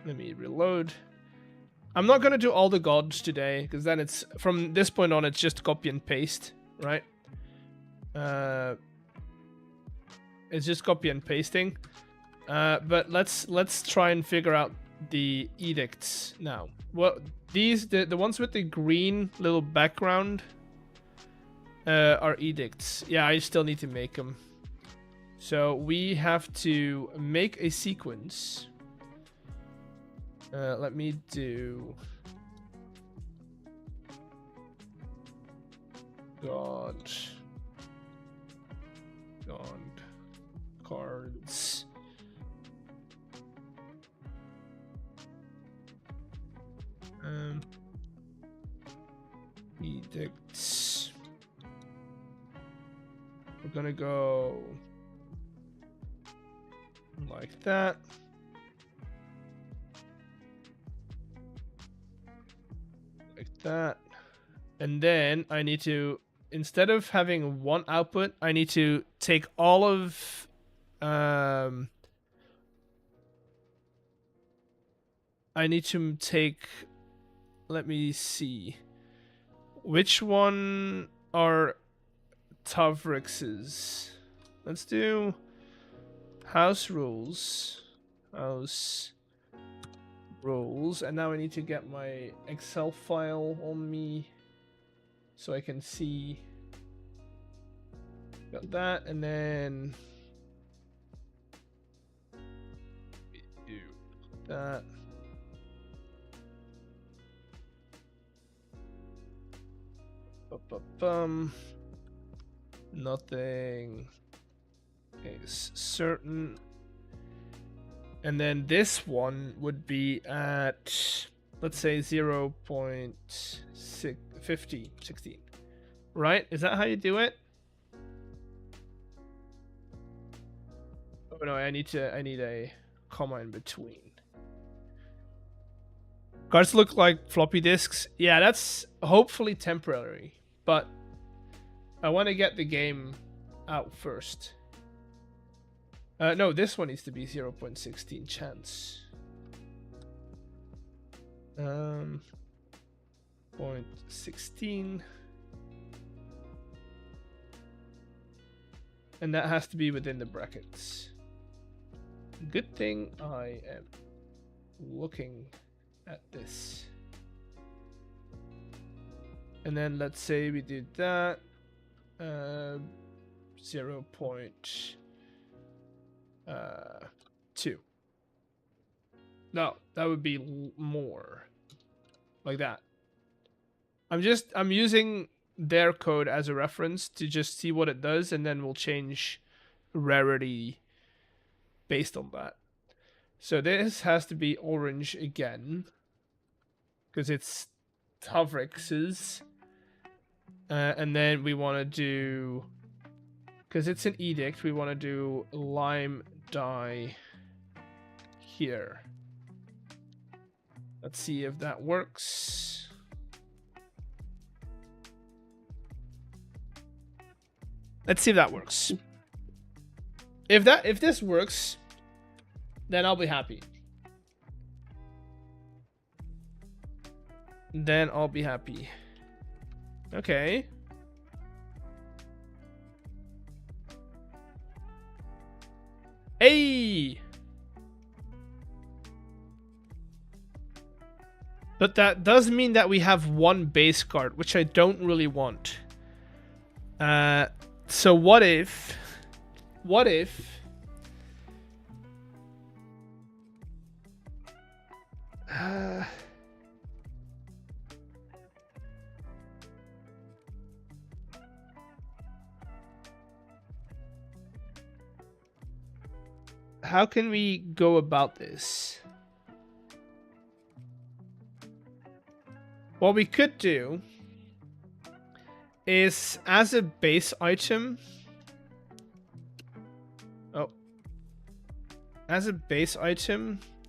Let me reload. I'm not gonna do all the gods today because then it's from this point on it's just copy and paste, right? It's just copy and pasting. But let's try and figure out the edicts now. Well, these the ones with the green little background are edicts. Yeah, I still need to make them. So we have to make a sequence. Let me do God cards. Edicts. We're gonna go like that. Like that. And then I need to, instead of having one output, I need to take all of I need to take, let me see, which one are Tavrix's? Let's do house rules, and now I need to get my Excel file on me so I can see. Got that, and then do that. Nothing is certain. And then this one would be at, let's say, 0.16. Right? Is that how you do it? Oh no, I need a comma in between. Cards look like floppy disks. Yeah, that's hopefully temporary, but I want to get the game out first. No, this one needs to be 0.16 chance. 0.16. And that has to be within the brackets. Good thing I am looking at this. And then let's say we did that. 0.2. No, that would be more. Like that. I'm using their code as a reference to just see what it does, and then we'll change rarity based on that. So this has to be orange again, because it's Tavrix's. And then we want to do, because it's an edict, we want to do lime dye here. Let's see if that works. Let's see if that works. If this works, then I'll be happy. Then I'll be happy. Okay. Hey! But that does mean that we have one base card, which I don't really want. So what if how can we go about this? What we could do is, as a base item,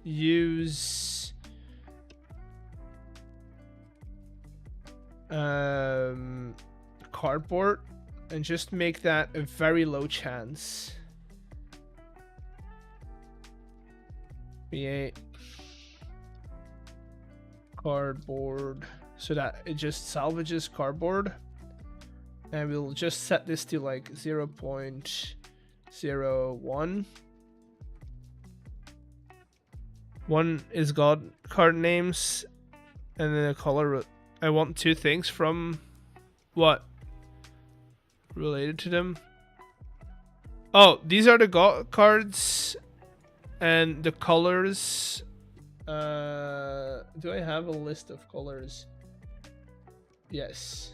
use cardboard and just make that a very low chance. Create cardboard so that it just salvages cardboard, and we'll just set this to like 0.01. One is God card names, and then a color. I want 2 things from what related to them. Oh, these are the God cards, and the colors. Do I have a list of colors? Yes.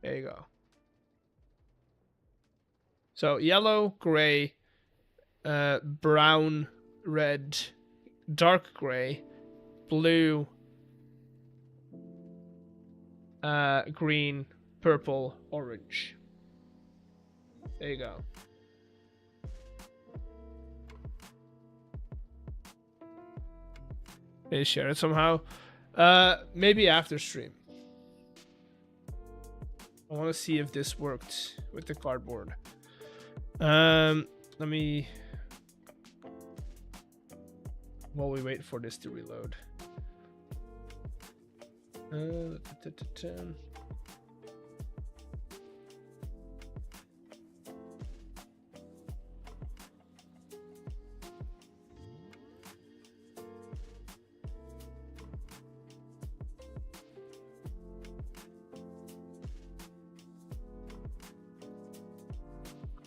There you go. So yellow, gray, brown, red, dark gray, blue, green, purple, orange. There you go. Maybe share it somehow. Maybe after stream. I want to see if this worked with the cardboard. Let me... While we wait for this to reload.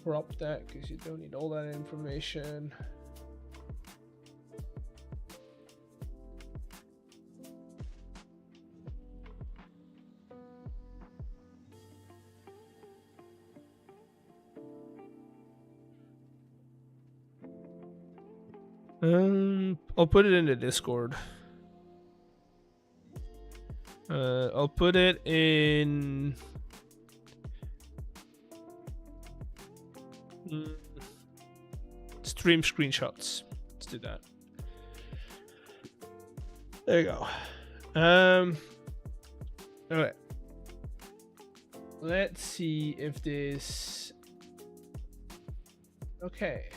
Crop that because you don't need all that information. I'll put it in the Discord. I'll put it in stream screenshots. Let's do that. There you go. Alright. Let's see if this... Okay.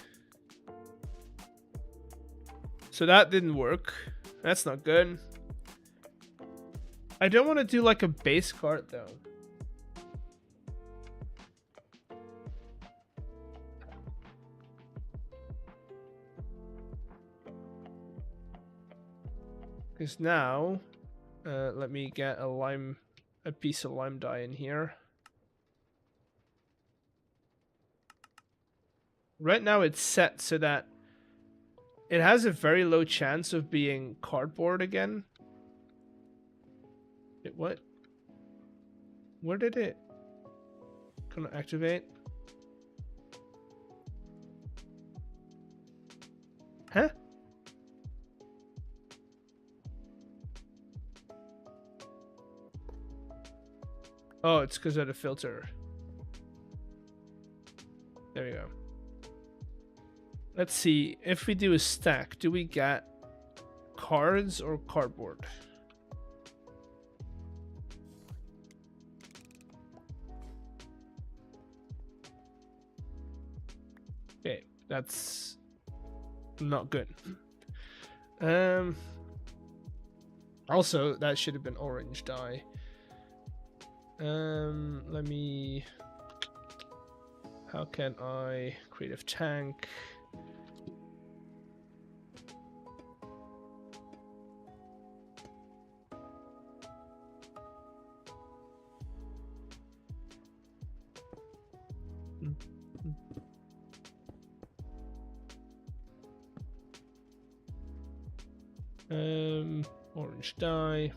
So that didn't work. That's not good. I don't want to do like a base card though. Because now, let me get a piece of lime dye in here. Right now it's set so that it has a very low chance of being cardboard again. Wait, what? Where did it gonna activate? Huh? Oh, it's because of the filter. There we go. Let's see, if we do a stack, do we get cards or cardboard? Okay, that's not good. Also, that should have been orange dye. Let me... How can I... Creative tank... Orange dye.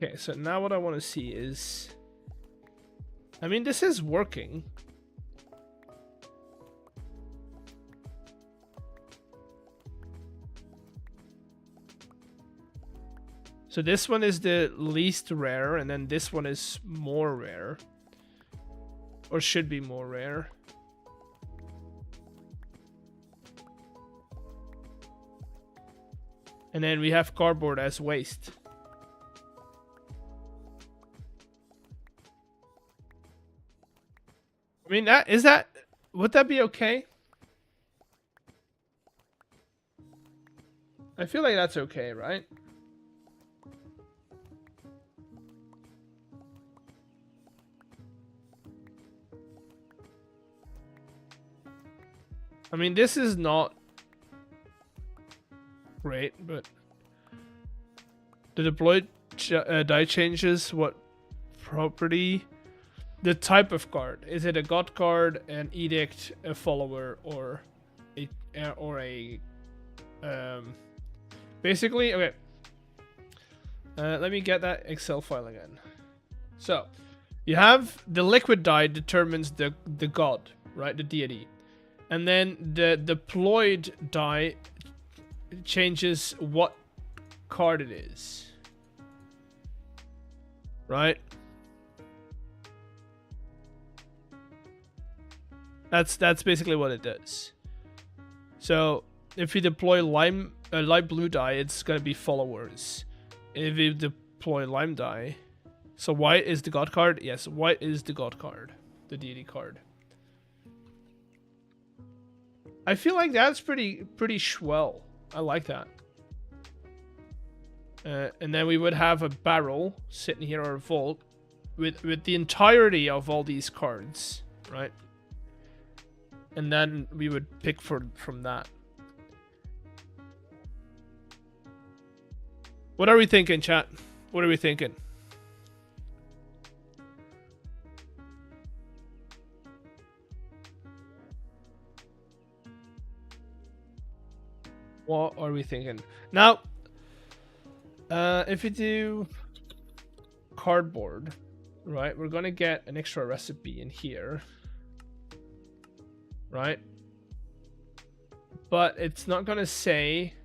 Okay, so now what I want to see is, I mean, this is working. So this one is the least rare, and then this one is more rare. Or should be more rare. And then we have cardboard as waste. I mean, would that be okay? I feel like that's okay, right? I mean, this is not great, but the deployed die changes what property? The type of card. Is it a god card, an edict, a follower, or a basically, okay. Let me get that Excel file again. So, you have the liquid die determines the god, right? The deity. And then the deployed die changes what card it is. Right? That's basically what it does. So if you deploy light blue die, it's gonna be followers. If you deploy lime die, so white is the god card. Yes, white is the god card, the deity card. I feel like that's pretty swell. I like that. And then we would have a barrel sitting here, or a vault with the entirety of all these cards, right? And then we would pick from that. What are we thinking, chat? What are we thinking? What are we thinking? Now, if we do cardboard, right, we're gonna get an extra recipe in here, right? But it's not gonna say,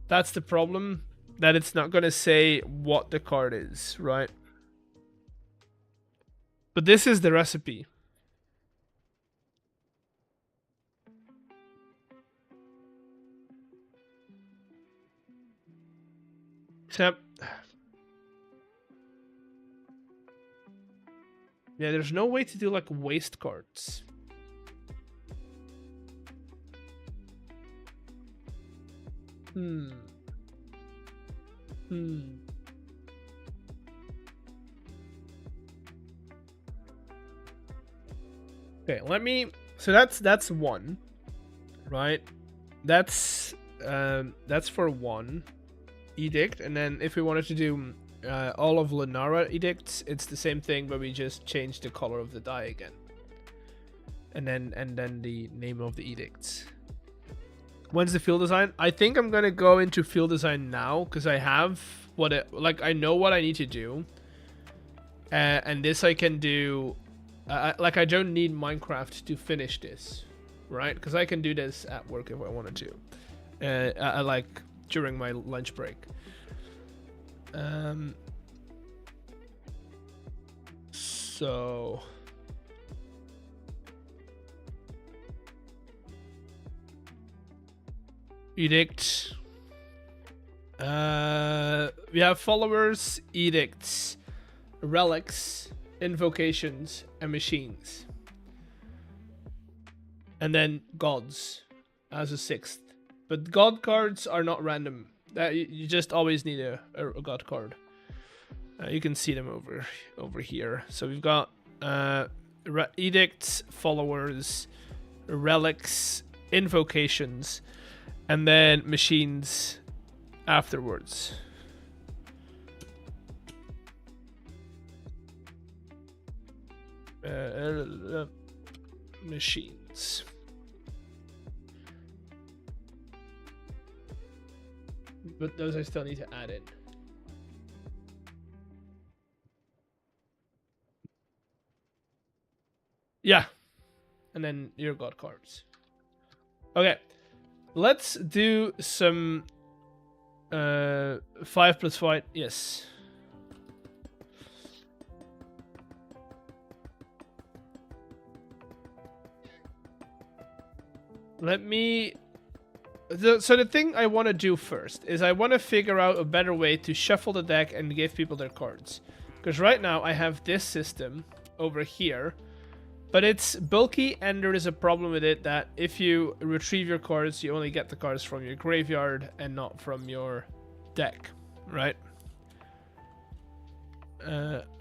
that's the problem, that it's not gonna say what the card is, right? But this is the recipe. Except, yeah, there's no way to do like waste cards. Okay, let me. So that's one, right? That's for one edict, and then if we wanted to do all of Luderia edicts, it's the same thing, but we just change the color of the die again, and then the name of the edicts. When's the field design? I think I'm gonna go into field design now because I have I know what I need to do, and this I can do. I don't need Minecraft to finish this, right? Because I can do this at work if I wanted to. Like during my lunch break. So edict. We have followers, edicts, relics, invocations, and machines. And then gods as a sixth. But god cards are not random. That you just always need a god card. You can see them over here. So we've got edicts, followers, relics, invocations, and then machines afterwards. Machines. But those I still need to add in. and then your god cards. Okay, let's do some 5+ white. Yes. Let me... So the thing I want to do first is I want to figure out a better way to shuffle the deck and give people their cards. Because right now I have this system over here, but it's bulky and there is a problem with it that if you retrieve your cards, you only get the cards from your graveyard and not from your deck, right?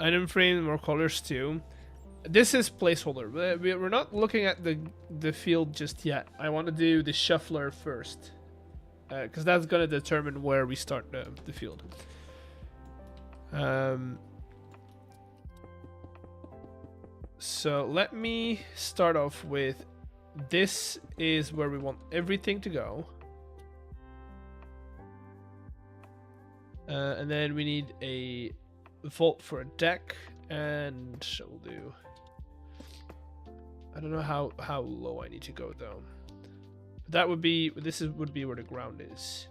Item frame, more colors too. This is placeholder. We're not looking at the field just yet. I want to do the shuffler first, because that's going to determine where we start the field. So let me start off with, this is where we want everything to go. And then we need a vault for a deck, and we'll do... I don't know how low I need to go though. That would be, would be where the ground is.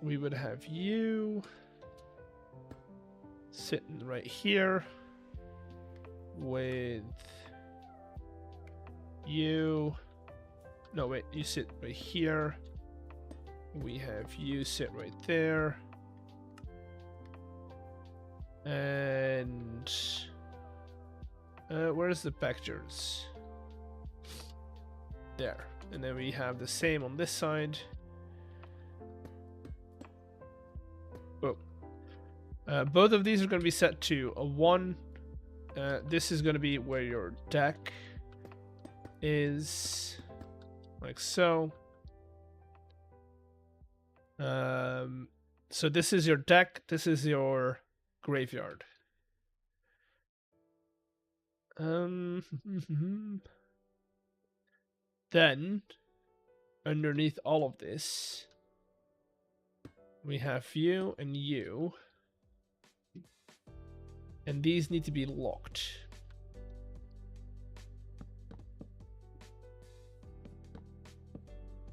We would have you sitting right here with you. No, wait, you sit right here. We have you sit right there. And where's the pactures? There. And then we have the same on this side. Boom. Both of these are going to be set to a 1. This is going to be where your deck is, like so. So this is your deck. This is your graveyard. Then underneath all of this, we have you and you, and these need to be locked.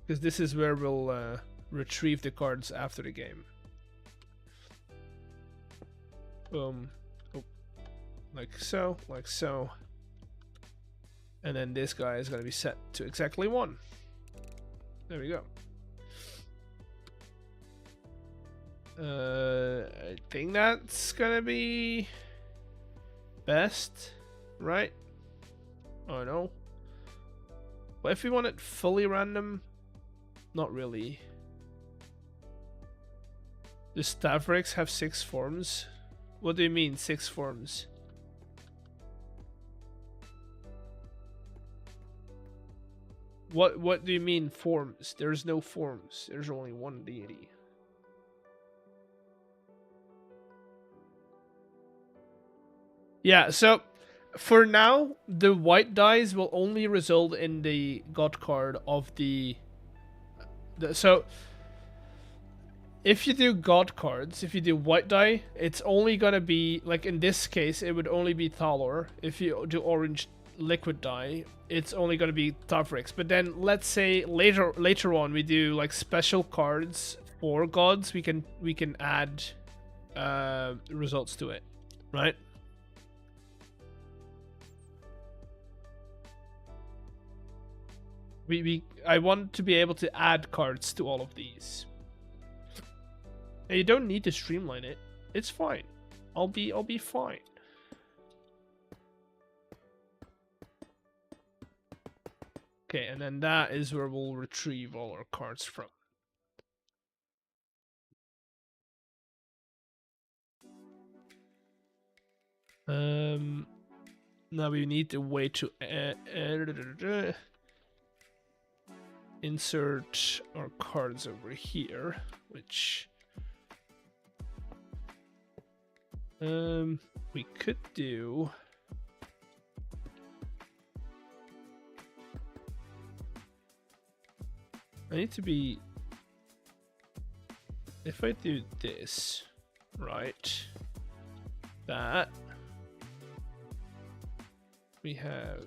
Because this is where we'll retrieve the cards after the game. Boom. Oh. Like so, like so. And then this guy is going to be set to exactly 1. There we go. I think that's going to be best, right? Oh no. But if we want it fully random, not really. Does Stavrix have 6 forms? What do you mean 6 forms? What do you mean forms? There's no forms. There's only one deity. Yeah, so for now, the white dice will only result in the god card of the so if you do god cards, if you do white die, it's only gonna be, like in this case, it would only be Thalor. If you do orange liquid die, it's only gonna be Tavrix. But then let's say later on we do like special cards for gods, we can add results to it, right? I want to be able to add cards to all of these. And you don't need to streamline it. It's fine. I'll be fine. Okay, and then that is where we'll retrieve all our cards from. Now we need a way to insert our cards over here, which we could do. I need to be, if I do this, right, that, we have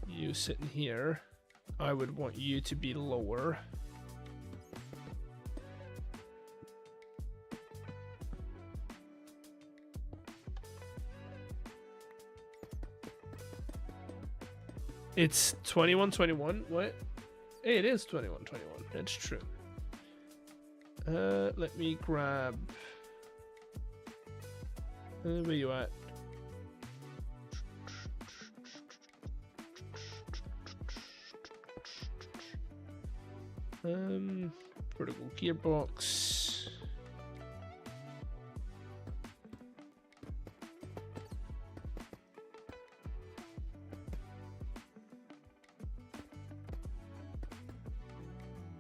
you sitting here. I would want you to be lower. It's 21-21. What? Hey, it is 21-21. That's true. Let me grab. Where you at? Vertical gearbox.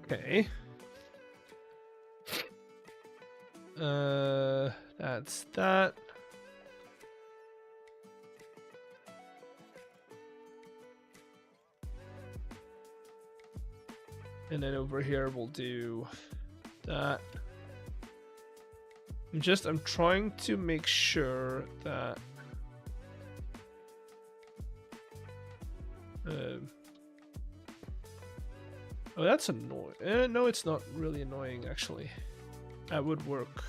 Okay. That's that. And then over here we'll do that. I'm trying to make sure that oh, that's annoying. No, it's not really annoying actually. That would work.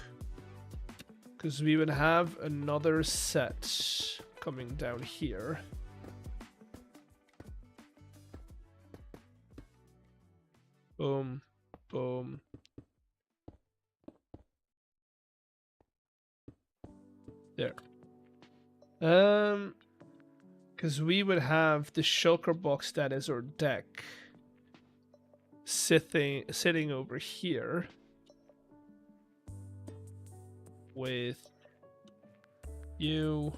Because we would have another set coming down here. Boom, boom. There. Because we would have the shulker box that is our deck sitting over here with you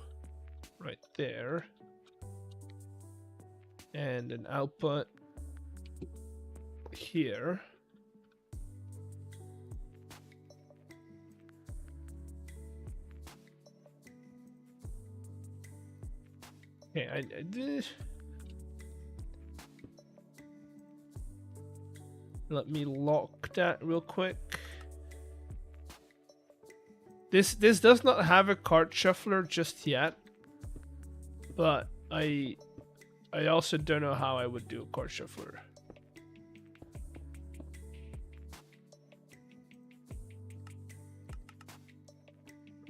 right there and an output here. Okay, I did. Let me lock that real quick. This does not have a card shuffler just yet, but I also don't know how I would do a card shuffler.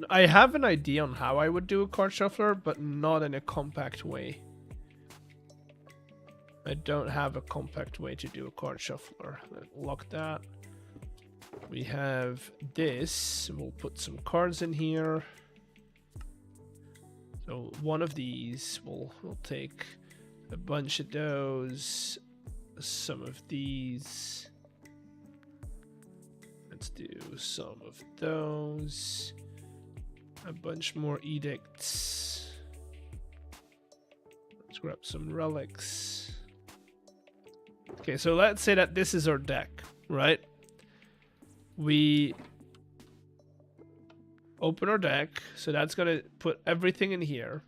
I have an idea on how I would do a card shuffler, but not in a compact way. I don't have a compact way to do a card shuffler. Let's lock that. We have this. We'll put some cards in here. So one of these, we'll take a bunch of those, some of these. Let's do some of those. A bunch more edicts. Let's grab some relics. Okay, so let's say that this is our deck, right? We open our deck, so that's gonna put everything in here,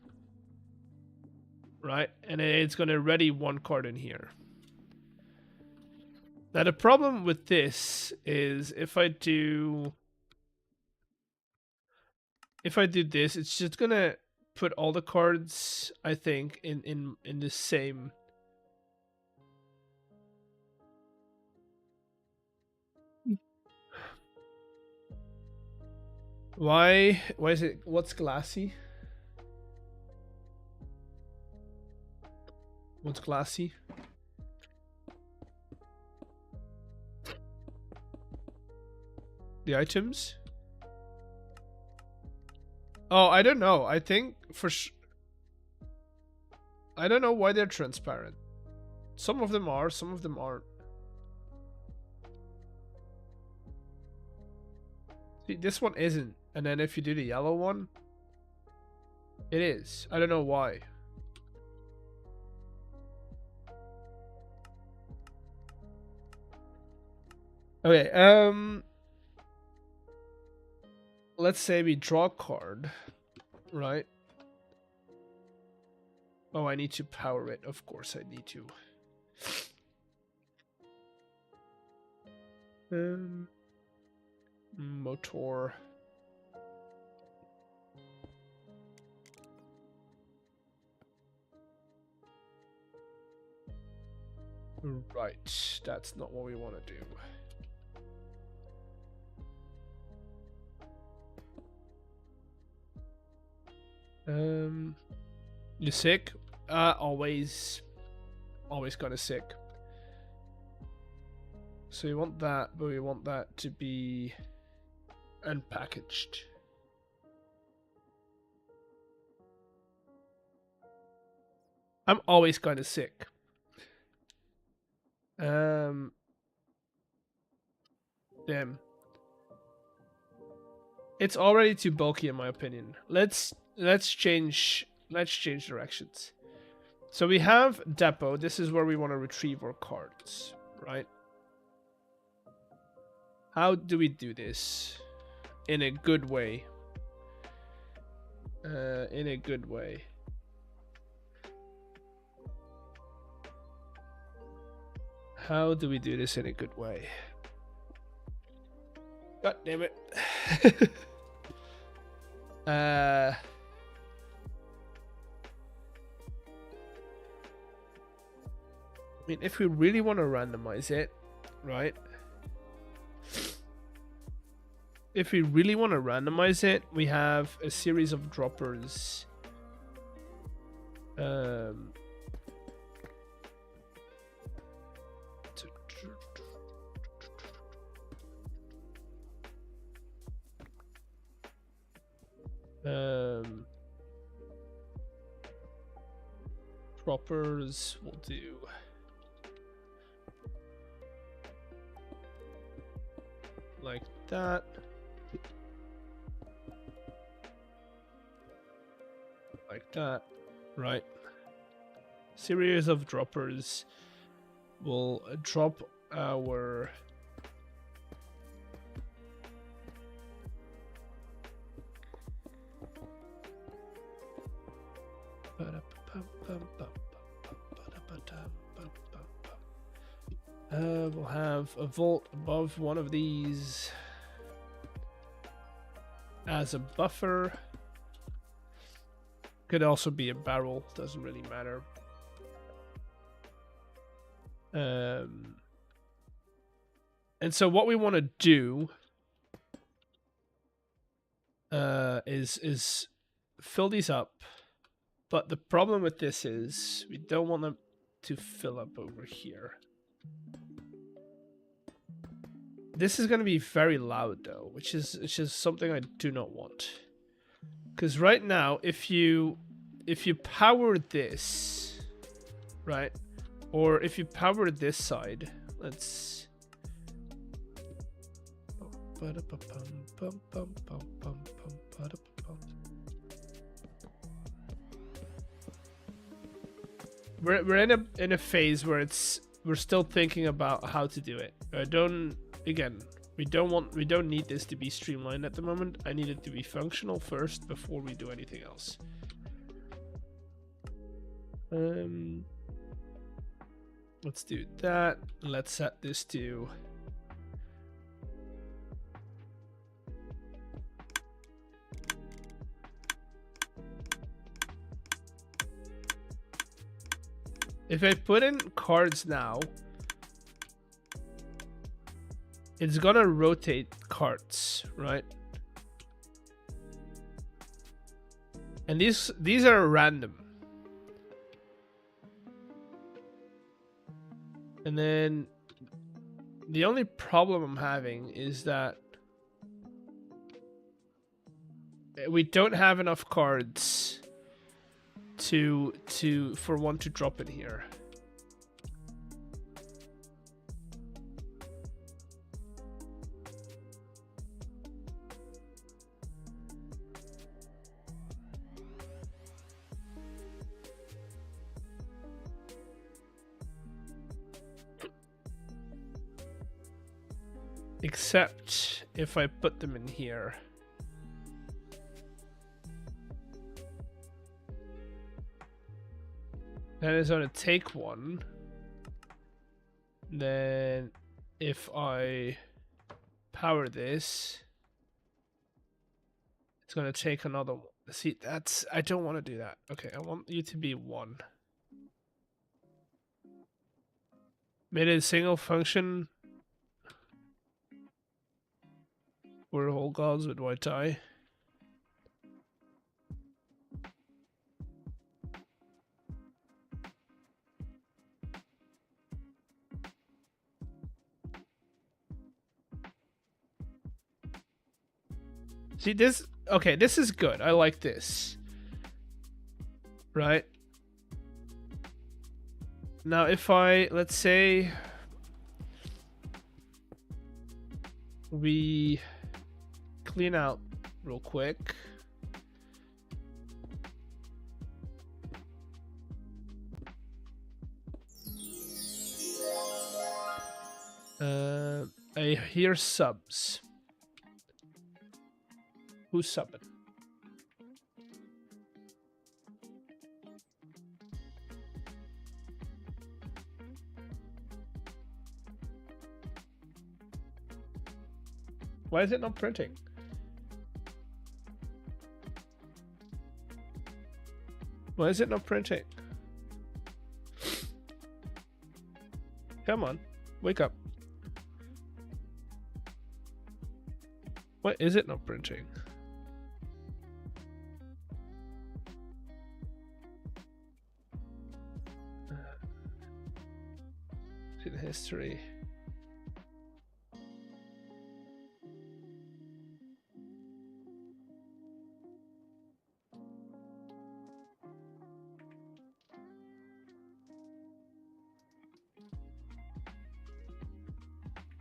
right? And it's gonna ready one card in here. Now the problem with this is if I do this, it's just gonna put all the cards, I think, in the same. Why is it? What's glassy? What's glassy? The items? Oh, I don't know. I think I don't know why they're transparent. Some of them are, some of them aren't. See, this one isn't. And then if you do the yellow one, it is. I don't know why. Okay, let's say we draw a card, right? Oh, I need to power it. Of course I need to. Motor. Right, that's not what we want to do. You sick? Always kind of sick. So we want that, but we want that to be unpackaged. I'm always kind of sick. Damn. It's already too bulky in my opinion. Let's change directions. So we have depot. This is where we want to retrieve our cards, right? How do we do this in a good way? In a good way. How do we do this in a good way? God damn it. I mean, if we really want to randomize it, right? If we really want to randomize it, we have a series of droppers. Droppers will do. Like that. Like that. Right. Series of droppers will drop our we'll have a vault above one of these as a buffer. Could also be a barrel, doesn't really matter. And so what we want to do is fill these up. But the problem with this is we don't want them to fill up over here. This is going to be very loud though, which is something I do not want. Because right now, if you power this, right, or if you power this side, let's. We're in a phase where we're still thinking about how to do it. We don't need this to be streamlined at the moment. I need it to be functional first before we do anything else. Let's do that. Let's set this to if I put in cards now, it's gonna rotate cards, right? And these are random. And then the only problem I'm having is that we don't have enough cards for one to drop in here. Except if I put them in here. That is going to take one. Then if I power this, it's going to take another one. See, I don't want to do that. Okay, I want you to be one. Made a single function for whole gods with white tie. See this? Okay, this is good. I like this. Right? Now if I, let's say we clean out real quick. I hear subs. Who's subbing? Why is it not printing? Why is it not printing? Come on, wake up. Why is it not printing? See the history.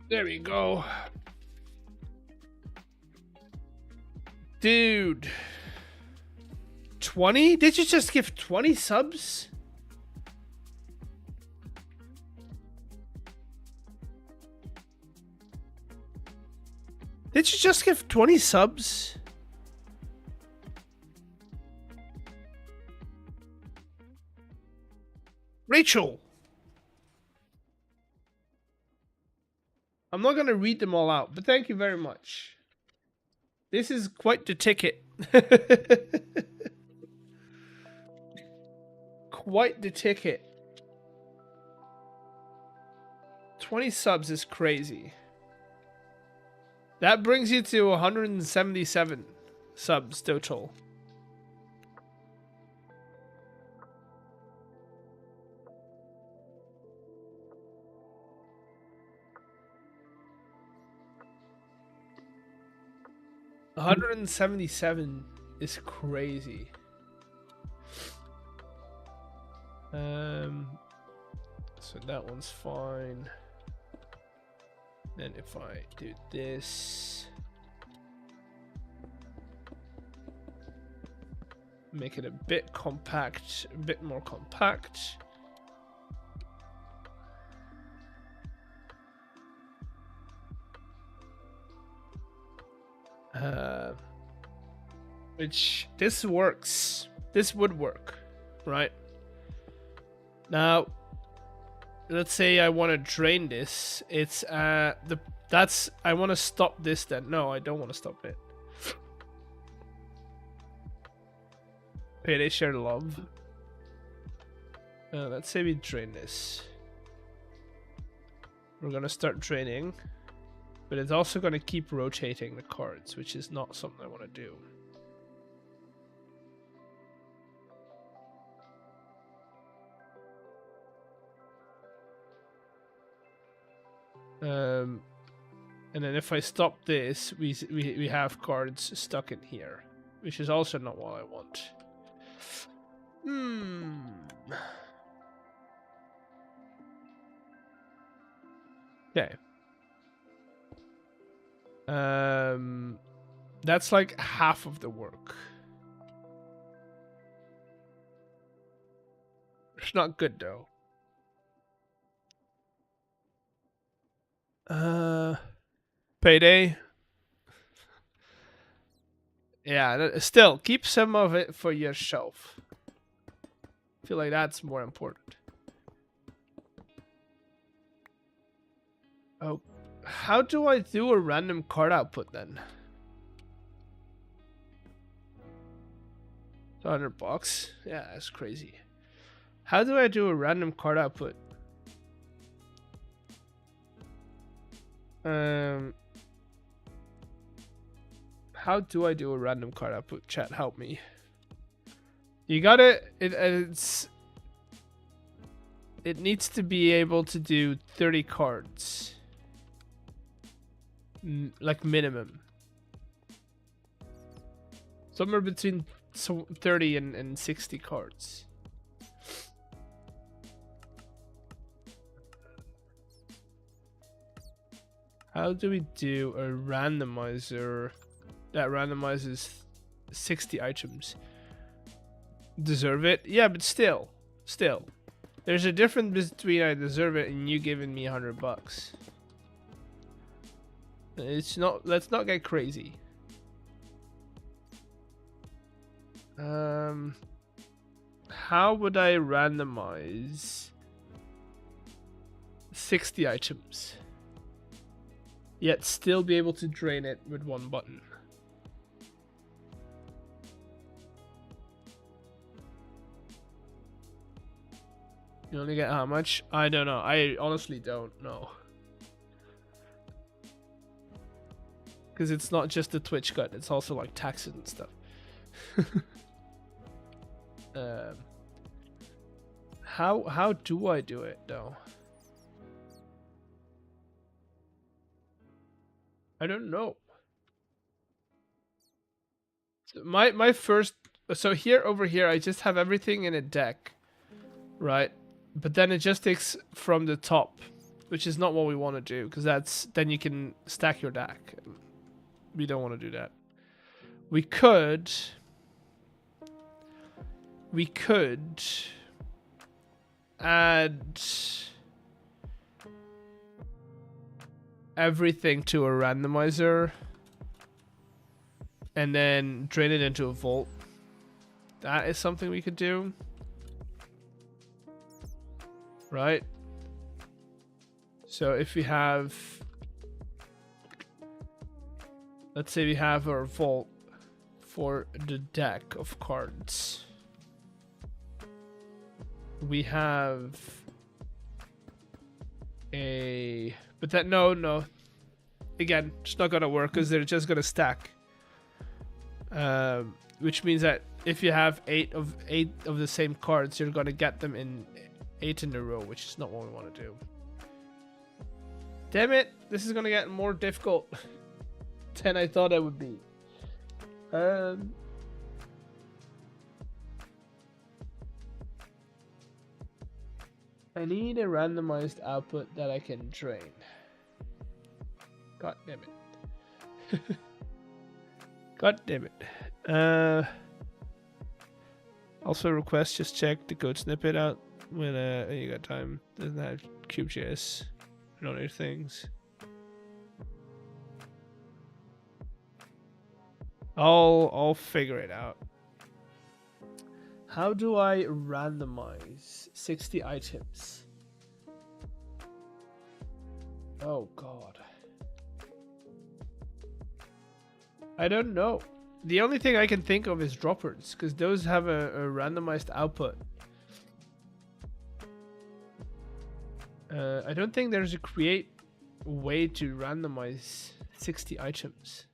There we go. Dude. 20? Did you just give 20 subs? Did you just give 20 subs? Rachel! I'm not gonna read them all out, but thank you very much. This is quite the ticket. Quite the ticket. 20 subs is crazy. That brings you to 177 subs total. $177 is crazy. So that one's fine. Then if I do this, make it a bit compact, a bit more compact. Which this works. This would work, right? Now, let's say I want to drain this. It's I want to stop this then. No, I don't want to stop it. Payday share love. Let's say we drain this. We're gonna start draining, but it's also gonna keep rotating the cards, which is not something I want to do. And then if I stop this, we have cards stuck in here, which is also not what I want. Okay. That's like half of the work. It's not good though. Payday. Yeah, still keep some of it for yourself. I feel like that's more important. Oh, how do I do a random card output then? $100? Yeah, that's crazy. How do I do a random card output? How do I do a random card output? Chat, help me. You gotta. It needs to be able to do 30 cards. Like minimum. Somewhere between 30 and 60 cards. How do we do a randomizer that randomizes 60 items? Deserve it? Yeah, but still. There's a difference between I deserve it and you giving me $100. It's not. Let's not get crazy. How would I randomize 60 items? Yet still be able to drain it with one button. You only get how much? I don't know. I honestly don't know. Because it's not just the Twitch cut, it's also like taxes and stuff. How do I do it though? I don't know. So my first, so here over here I just have everything in a deck, right? But then it just takes from the top, which is not what we want to do, because then you can stack your deck. We don't want to do that. We could add everything to a randomizer and then drain it into a vault. That is something we could do. Right? So if we have, let's say we have our vault for the deck of cards. We have a, but that, no. Again, it's not gonna work because they're just gonna stack. Which means that if you have eight of the same cards, you're gonna get them in 8 in a row, which is not what we want to do. Damn it! This is gonna get more difficult than I thought it would be. I need a randomized output that I can drain. God damn it. God damn it. Also request, just check the code snippet out when you got time. Doesn't have Kubejs and other things. I'll figure it out. How do I randomize 60 items? Oh god. I don't know. The only thing I can think of is droppers, because those have a randomized output. I don't think there's a create way to randomize 60 items.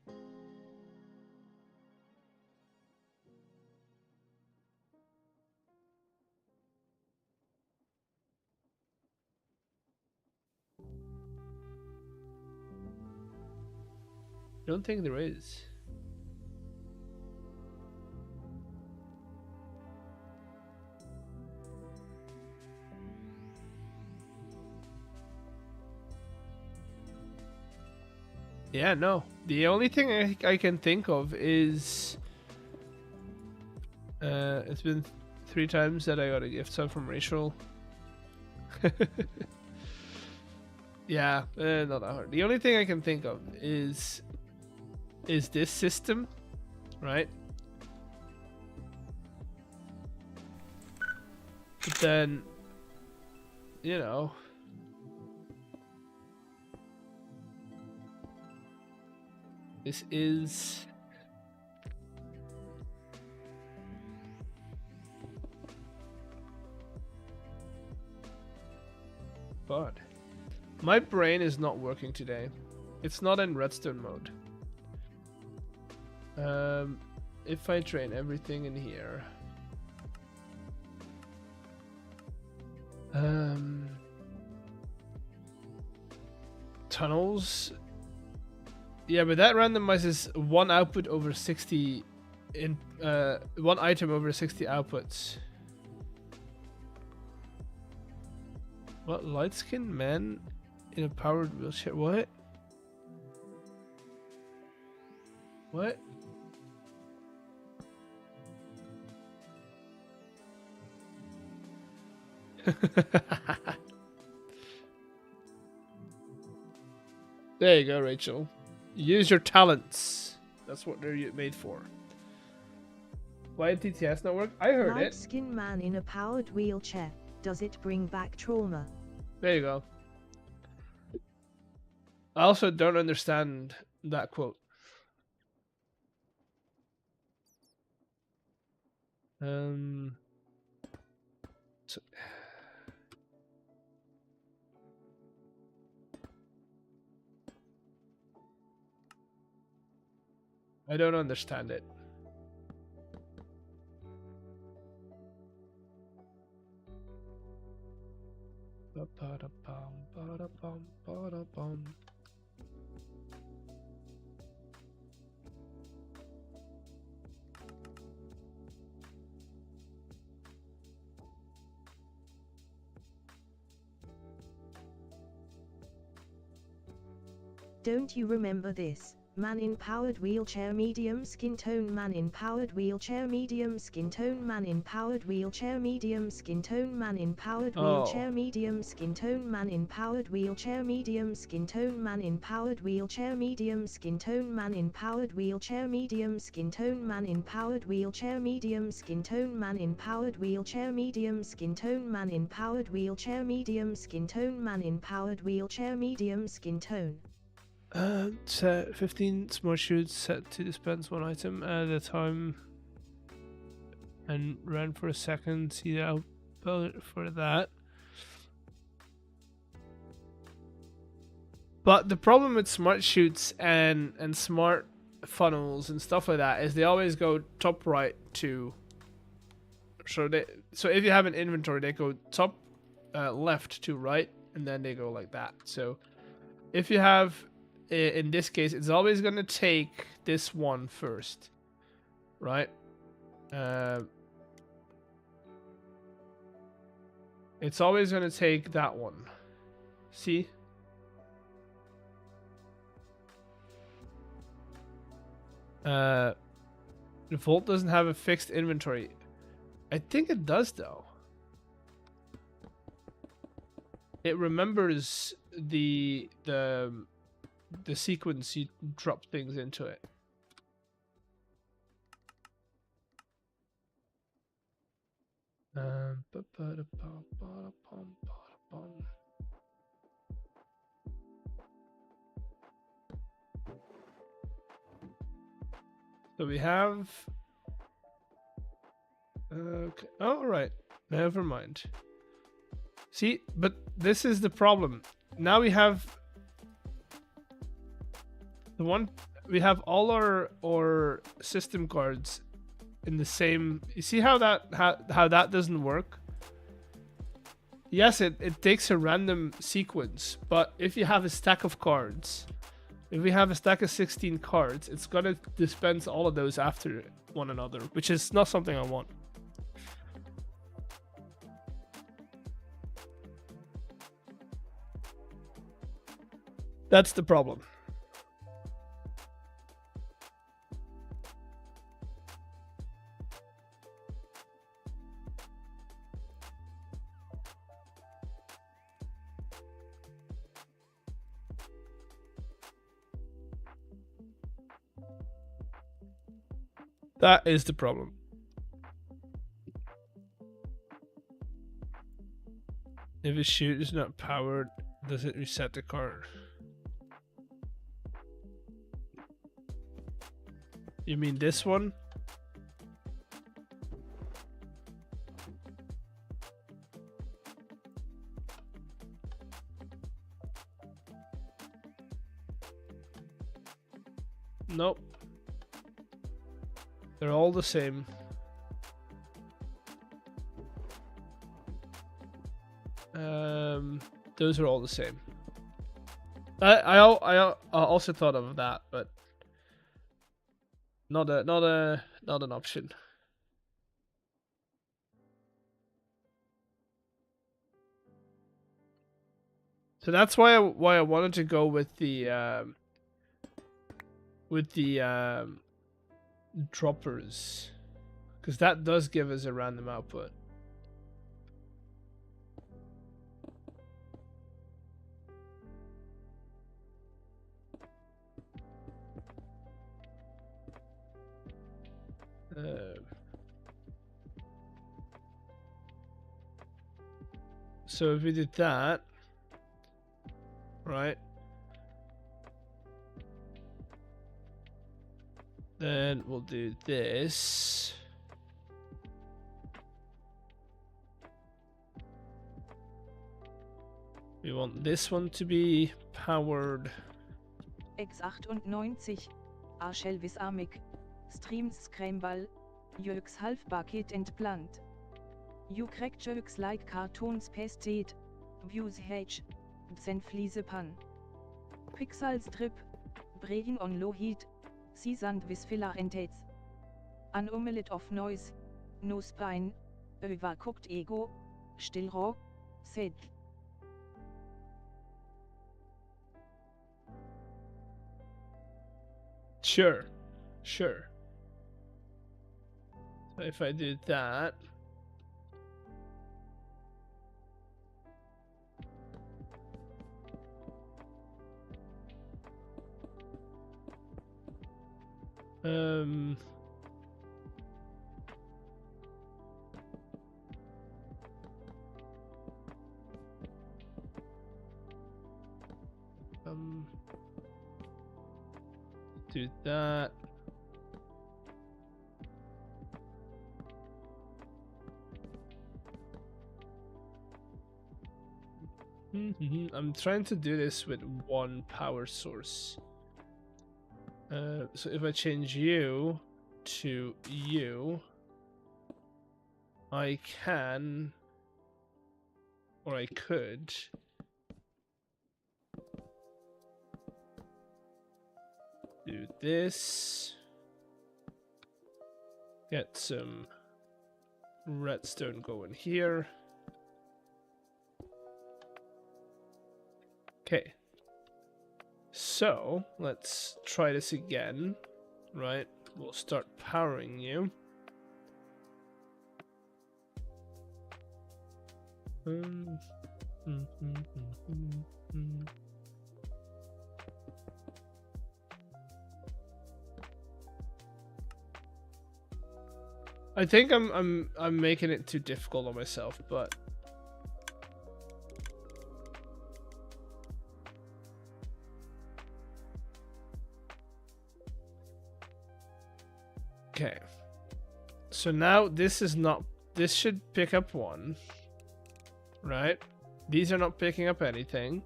I don't think there is. Yeah, no. The only thing I can think of is it's been 3 times that I got a gift sub from Rachel. Yeah, not that hard. The only thing I can think of is this system, right? But then, you know, this is God. My brain is not working today. It's not in redstone mode. If I train everything in here. Tunnels. Yeah, but that randomizes one output over 60 in one item over 60 outputs. What? Light-skinned man in a powered wheelchair? What? What? There you go, Rachel. Use your talents. That's what they're made for. Why did TTS not work? I heard it. Light-skinned man in a powered wheelchair. Does it bring back trauma? There you go. I also don't understand that quote. So I don't understand it. Don't you remember this? Man in powered wheelchair, medium skin tone. Man in powered wheelchair, medium skin tone. Man in powered wheelchair, medium skin tone. Man in powered wheelchair, medium skin tone. Man in powered wheelchair, medium skin tone. Man in powered wheelchair, medium skin tone. Man in powered wheelchair, medium skin tone. Man in powered wheelchair, medium skin tone. Man in powered wheelchair, medium skin tone. Man in powered wheelchair, medium skin tone. Man in powered wheelchair, medium skin tone. Set 15 smart shoots set to dispense one item at a time and run for a second. See the output for that. But the problem with smart shoots and smart funnels and stuff like that is they always go top right to. So if you have an inventory, they go top left to right, and then they go like that. So if you have, in this case, it's always going to take this one first, right? It's always going to take that one. See? The vault doesn't have a fixed inventory. I think it does, though. It remembers the sequence you drop things into it. So we have. Okay. Oh, right. Never mind. See, but this is the problem. Now we have the one. We have all our system cards in the same. You see how that doesn't work? Yes, it takes a random sequence, but if you have a stack of cards, if we have a stack of 16 cards, it's gonna dispense all of those after one another, which is not something I want. That's the problem. That is the problem. If a shoot is not powered, does it reset the card? You mean this one? Nope. They're all the same. Those are all the same. I also thought of that, but not an option. So that's why I wanted to go with the droppers, because that does give us a random output. So if we did that, right, then we'll do this. We want this one to be powered. X98, Arschelvis Amik, Streams Scramble, Jöks Halfbucket entplant. You crack jokes like cartoons pasted, views H, Zen Fliesepan. Pixel strip, breaking on low heat, seasoned with filler entates. An omelette of noise, no spine, overcooked ego, still raw, said. Sure. So if I did that, do that. I'm trying to do this with one power source. So if I change you to you, I can, or I could, do this, get some redstone going here. Okay, so let's try this again, right? We'll start powering you. I think I'm making it too difficult on myself, but okay. So now this should pick up one, right? These are not picking up anything.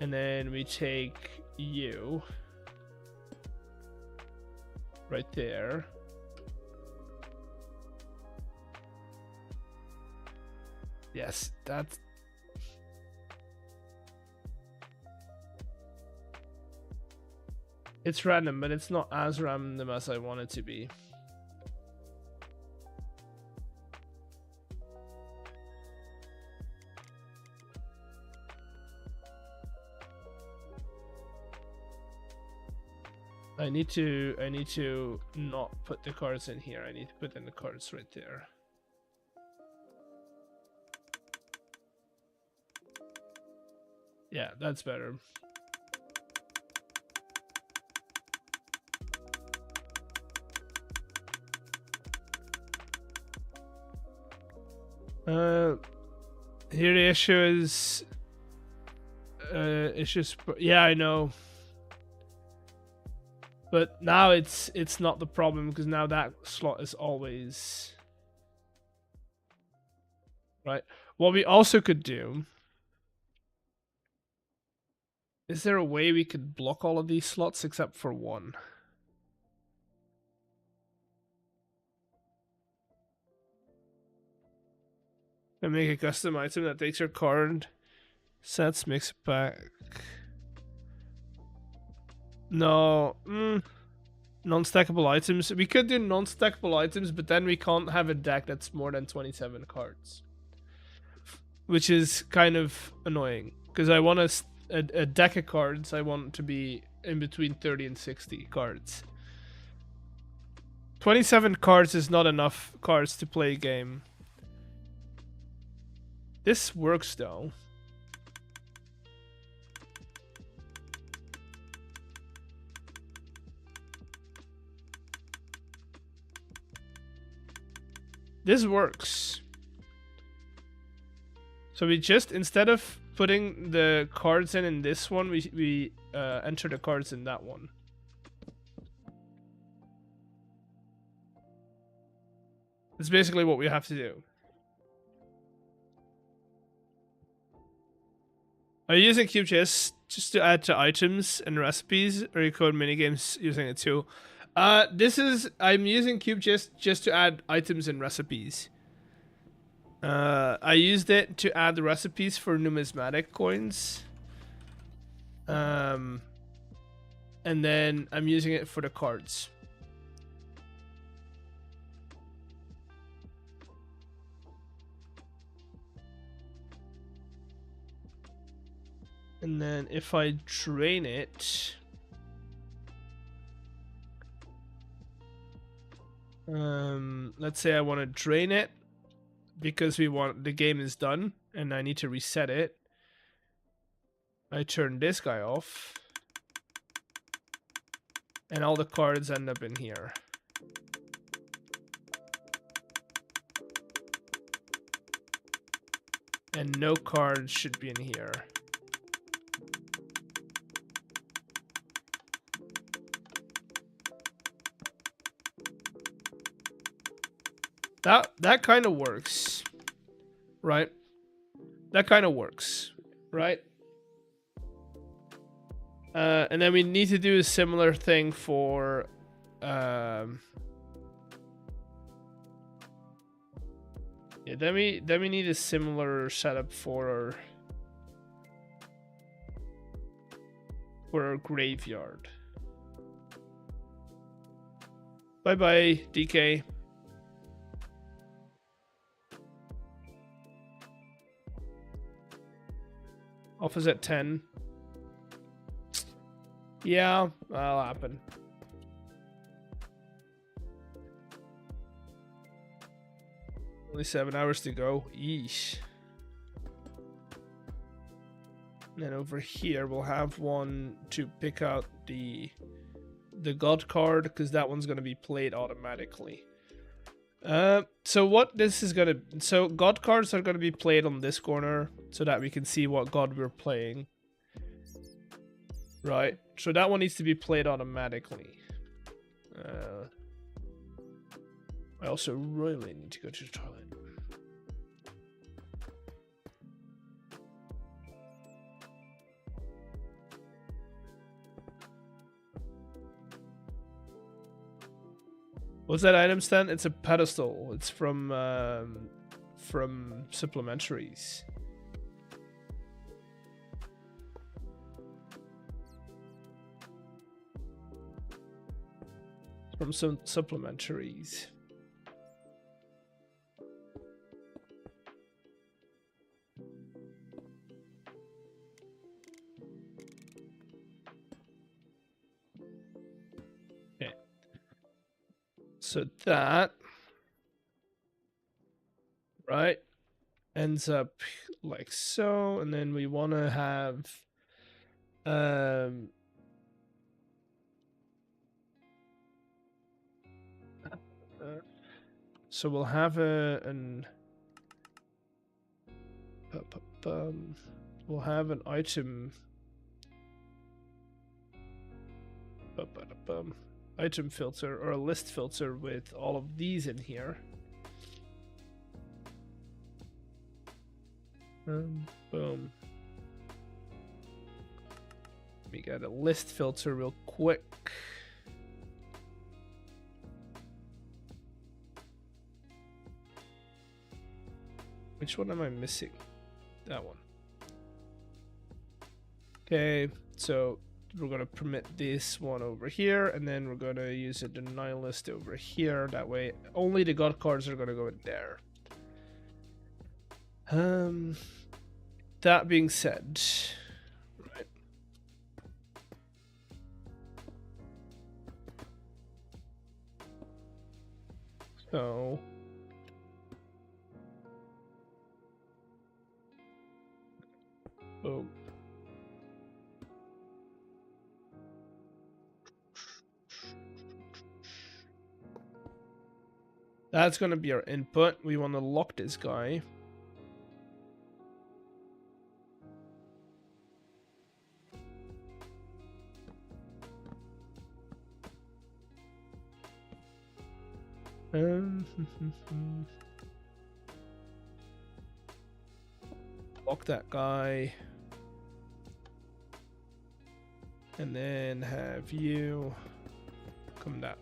And then we take you right there. Yes, that's... It's random, but it's not as random as I want it to be. I need to not put the cards in here. I need to put in the cards right there. Yeah, that's better. Here the issue is it's just, yeah, I know. But now it's not the problem, because now that slot is always right. What we also could do Is there a way we could block all of these slots except for one? And make a custom item that takes your card sets, mix it back. No, non-stackable items. We could do non-stackable items, but then we can't have a deck that's more than 27 cards, which is kind of annoying because I want a deck of cards. I want to be in between 30 and 60 cards. 27 cards is not enough cards to play a game. This works though. This works. So we just, instead of putting the cards in this one, we enter the cards in that one. That's basically what we have to do. Are you using Kubejs just to add to items and recipes, or you code minigames using it too? I'm using Kubejs just to add items and recipes. I used it to add the recipes for numismatic coins. And then I'm using it for the cards. And then if I drain it, let's say I want to drain it because the game is done and I need to reset it. I turn this guy off and all the cards end up in here. And no cards should be in here. That kind of works, right? That kind of works, right? And then we need to do a similar thing for yeah, then we need a similar setup for our graveyard. Bye bye, DK. Office at 10. Yeah, that'll happen. Only 7 hours to go. Yeesh. And then over here we'll have one to pick out the god card, because that one's gonna be played automatically. So what this is gonna, so god cards are gonna be played on this corner so that we can see what god we're playing. Right, so that one needs to be played automatically. I also really need to go to the toilet. What's that item stand? It's a pedestal. It's from supplementaries. From some supplementaries. Okay. So that, right, ends up like so, and then we want to have so we'll have we'll have an item item filter, or a list filter with all of these in here. Boom. me get a list filter real quick. Which one am I missing? That one. Okay, so we're gonna permit this one over here, and then we're gonna use a deny list over here. That way, only the god cards are gonna go in there. That being said, right. So. Oh. That's gonna be our input. We want to lock this guy. Lock that guy. And then have you come down.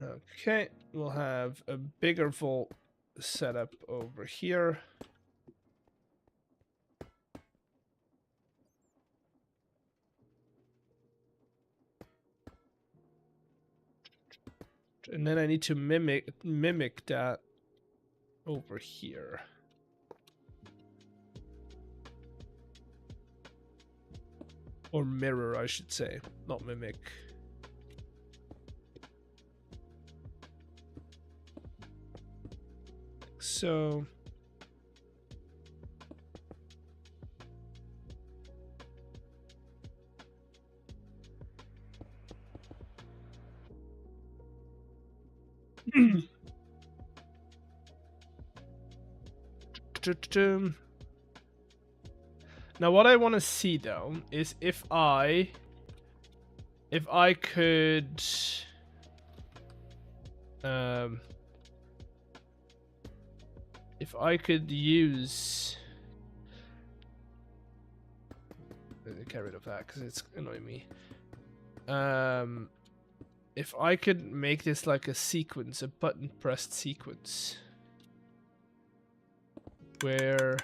Okay, we'll have a bigger vault set up over here. And then I need to mimic that over here. Or mirror, I should say, not mimic. So now what I want to see though is if I could use get rid of that because it's annoying me. If I could make this like a sequence, a button pressed sequence, where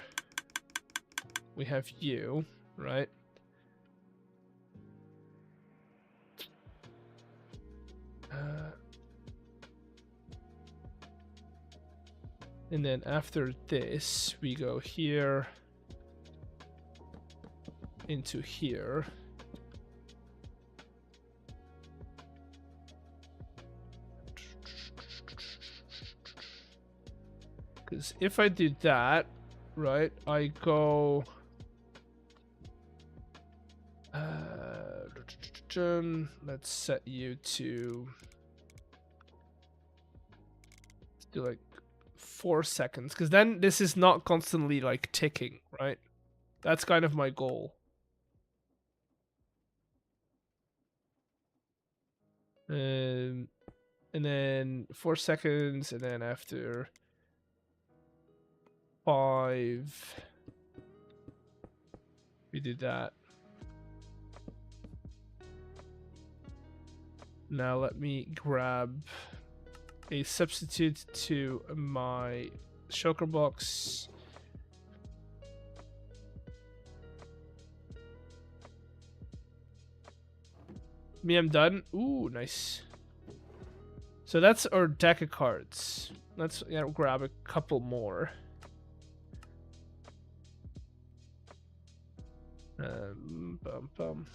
we have you, right? And then after this, we go here into here. Because if I do that, right, I go... let's set you to... let's do like 4 seconds, because then this is not constantly like ticking, right? That's kind of my goal. And then 4 seconds, and then after 5 we did that. Now let me grab a substitute to my shulker box. Me, I'm done. Ooh, nice. So that's our deck of cards. Let's grab a couple more. Bum, bum.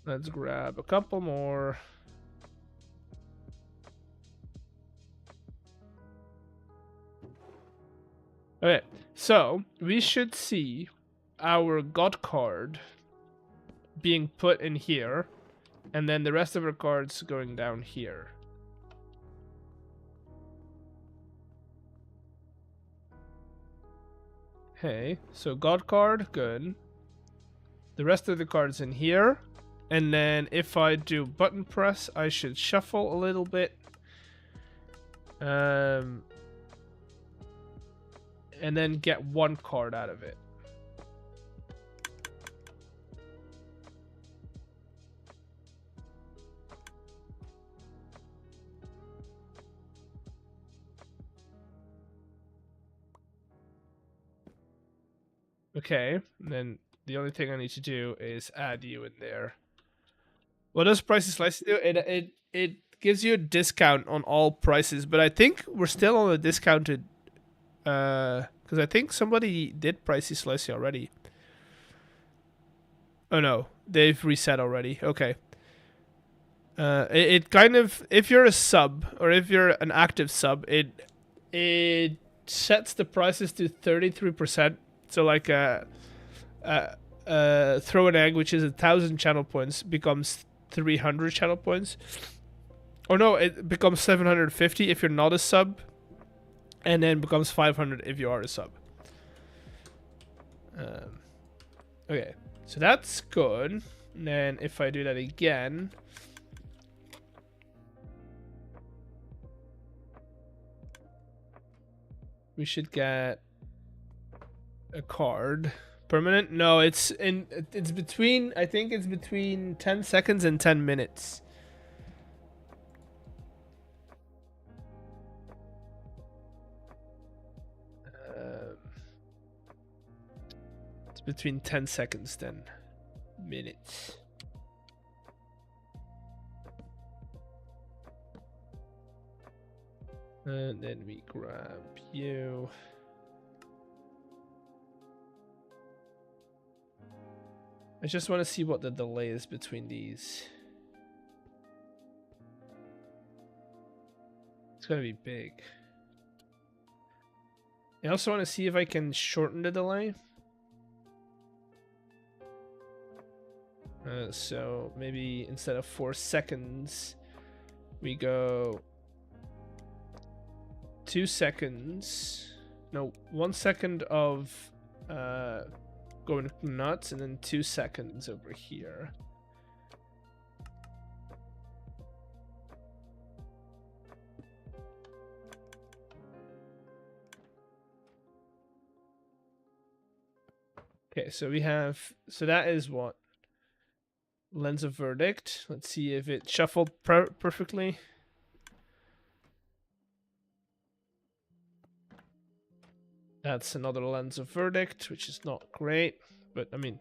Let's grab a couple more. Okay, so we should see our god card being put in here, and then the rest of our cards going down here. Okay, so god card, good. The rest of the cards in here, And then if I do button press, I should shuffle a little bit. And then get one card out of it. Okay, and then the only thing I need to do is add you in there. What does Prices Slice do? It gives you a discount on all prices, but I think we're still on a discounted. Because I think somebody did Prices Slice already. Oh no, they've reset already. Okay. It kind of, if you're a sub or if you're an active sub, it sets the prices to 33%. So like throw an egg, which is 1,000 channel points, becomes 300 channel points. Or no, it becomes 750 if you're not a sub, and then becomes 500 if you are a sub. Okay, so that's good. And then if I do that again, we should get a card. Permanent? No, it's between, I think it's between 10 seconds and 10 minutes. It's between 10 seconds, 10 minutes. And then we grab you. I just want to see what the delay is between these. It's going to be big. I also want to see if I can shorten the delay. So maybe instead of 4 seconds, we go 2 seconds. No, 1 second of going nuts, and then 2 seconds over here. Okay, so we have, so that is what? Lens of Verdict. Let's see if it shuffled perfectly. That's another Lens of Verdict, which is not great, but I mean,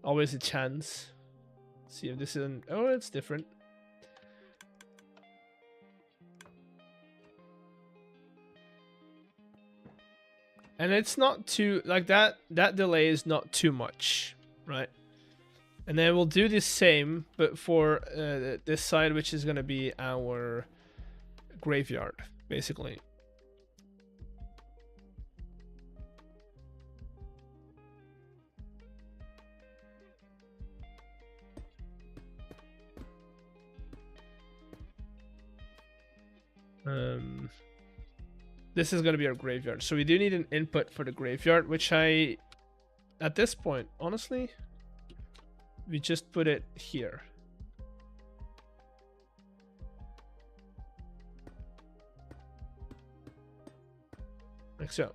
always a chance. See if this isn't, oh, it's different. And it's not too, like that delay is not too much, right? And then we'll do the same, but for this side, which is going to be our graveyard, basically. This is going to be our graveyard. So we do need an input for the graveyard, which I, at this point, honestly, we just put it here. Like so.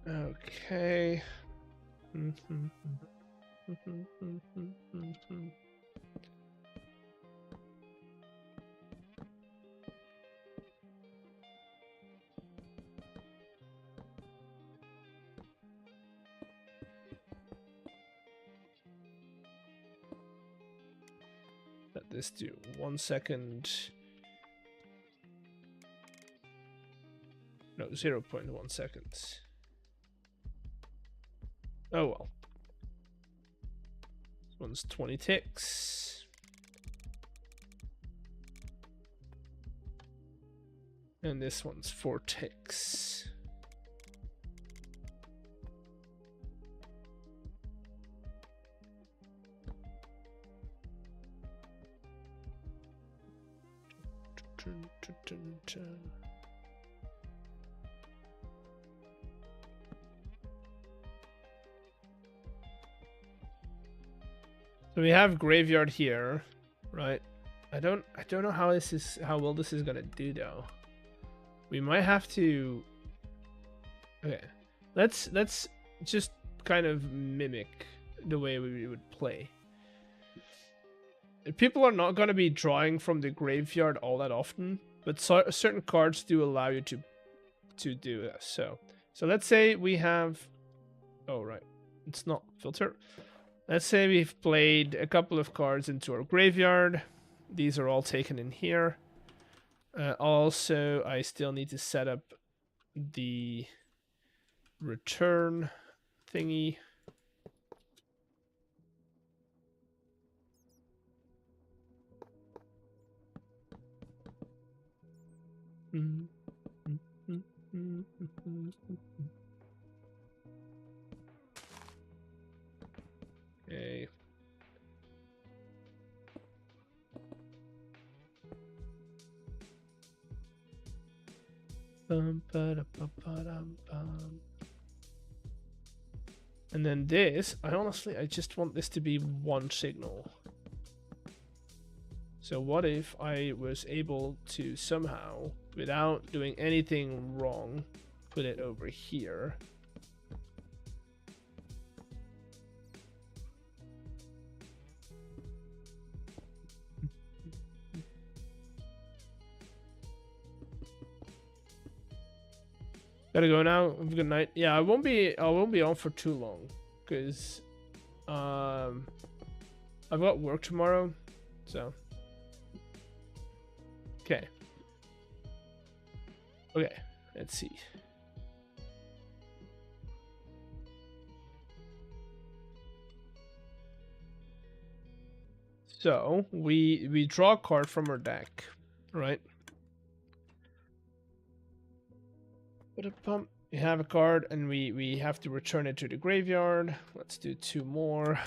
Okay. Let this do 1 second. No, 0.1 seconds. Oh well. This one's 20 ticks. And this one's 4 ticks. So we have graveyard here, right? I don't know how well this is gonna do though. We might have to. Okay, let's just kind of mimic the way we would play. People are not gonna be drawing from the graveyard all that often, but certain cards do allow you to do this. So let's say we have. Oh right, it's not filter. Let's say we've played a couple of cards into our graveyard. These are all taken in here. Also, I still need to set up the return thingy. Okay. And then this, I just want this to be one signal. So what if I was able to somehow, without doing anything wrong, put it over here? Gotta go now. Have a good night. Yeah, I won't be on for too long because I've got work tomorrow. So okay. Okay, let's see. So we draw a card from our deck, right? We have a card and we have to return it to the graveyard. Let's do 2 more.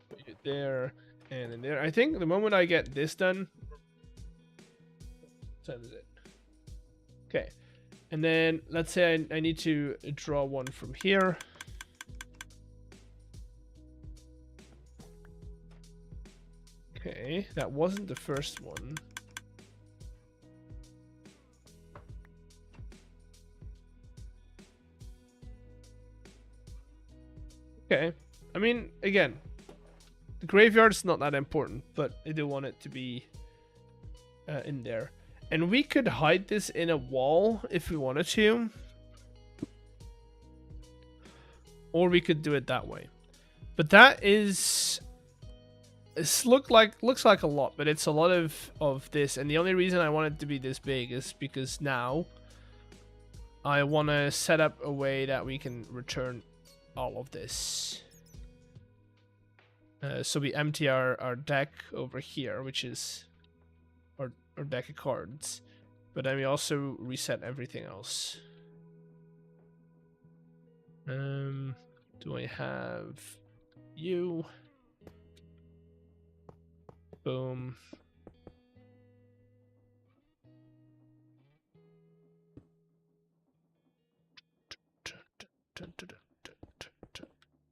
Put it there and in there. I think the moment I get this done, what time is it? Okay, and then let's say I need to draw one from here. Okay, that wasn't the first one. Okay, I mean, again, the graveyard's not that important, but I do want it to be in there. And we could hide this in a wall if we wanted to. Or we could do it that way. But that is... This looks like a lot, but it's a lot of this, and the only reason I want it to be this big is because now I want to set up a way that we can return all of this. So we empty our deck over here, which is our deck of cards, but then we also reset everything else. Do I have you? Boom.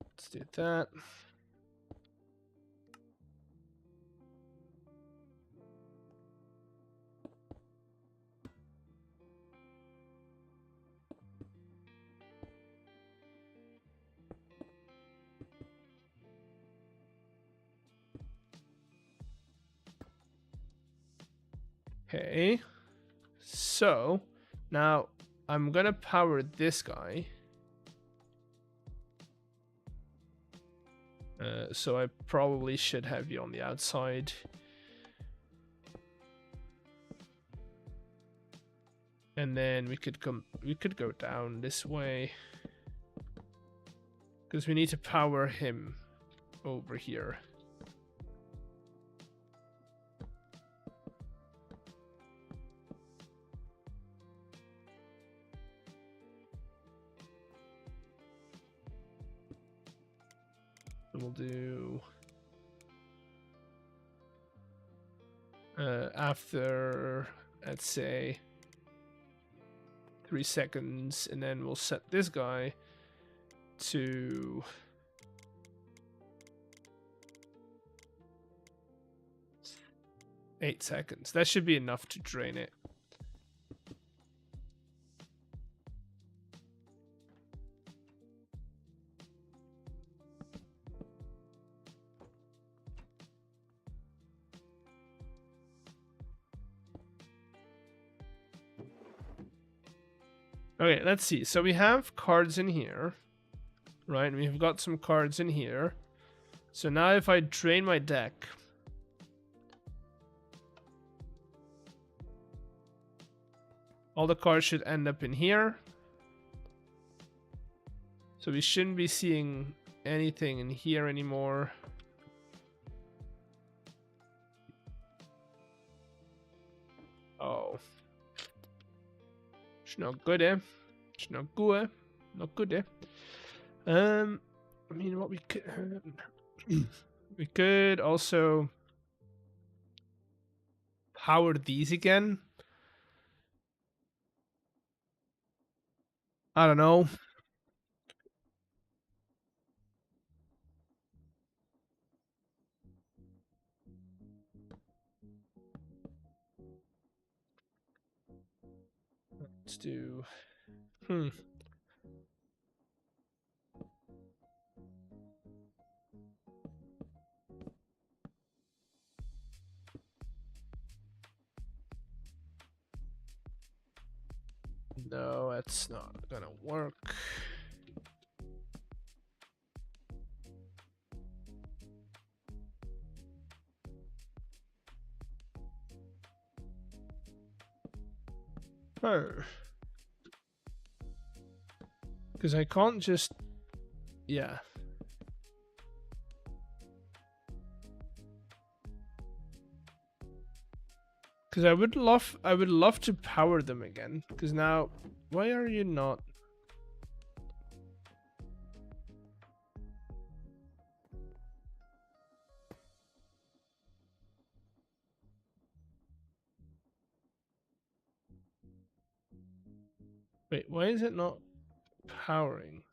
Let's do that. Okay, so now I'm gonna power this guy. So I probably should have you on the outside. And then we could go down this way. Because we need to power him over here. We'll do after, let's say, 3 seconds, and then we'll set this guy to 8 seconds. That should be enough to drain it. Okay, let's see. So we have cards in here, right? And we've got some cards in here. So now if I drain my deck, all the cards should end up in here. So we shouldn't be seeing anything in here anymore. Oh. It's not good, eh? It's not good, eh? Not good, eh? I mean, what we could... we could also power these again. I don't know. Let's do... No, that's not gonna work. Oh. Because I can't just... Yeah. Because I would love to power them again. Because now, why are you not? Wait, why is it not powering?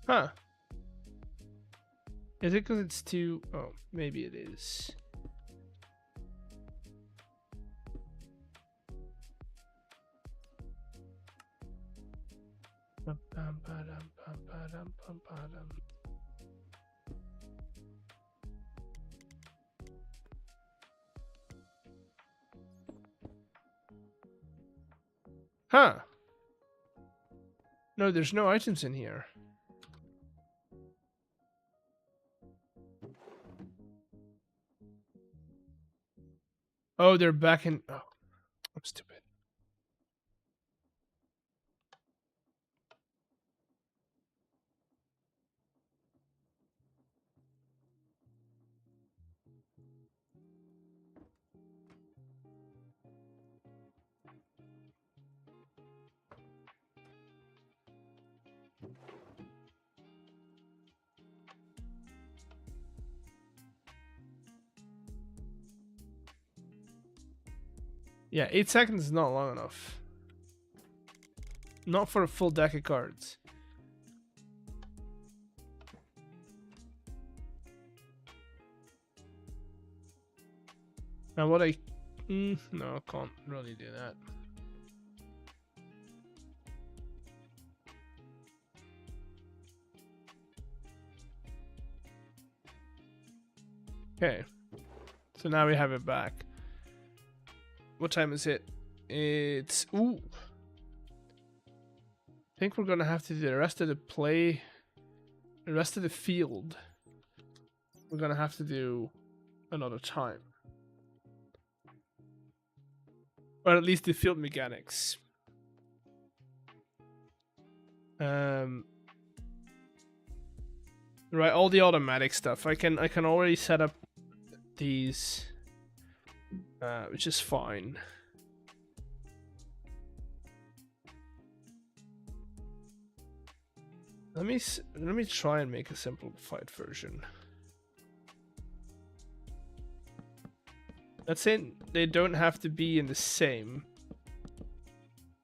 Huh. Is it because it's too... Oh, maybe it is. Huh. No, there's no items in here. Oh, they're back in... Oh, I'm stupid. Yeah, 8 seconds is not long enough. Not for a full deck of cards. Now what I... no, I can't really do that. Okay. So now we have it back. What time is it? It's... Ooh. I think we're gonna have to do the rest of the play... The rest of the field. We're gonna have to do another time. Or at least the field mechanics. Right, all the automatic stuff. I can already set up these, which is fine. Let me try and make a simplified version. Let's say they don't have to be in the same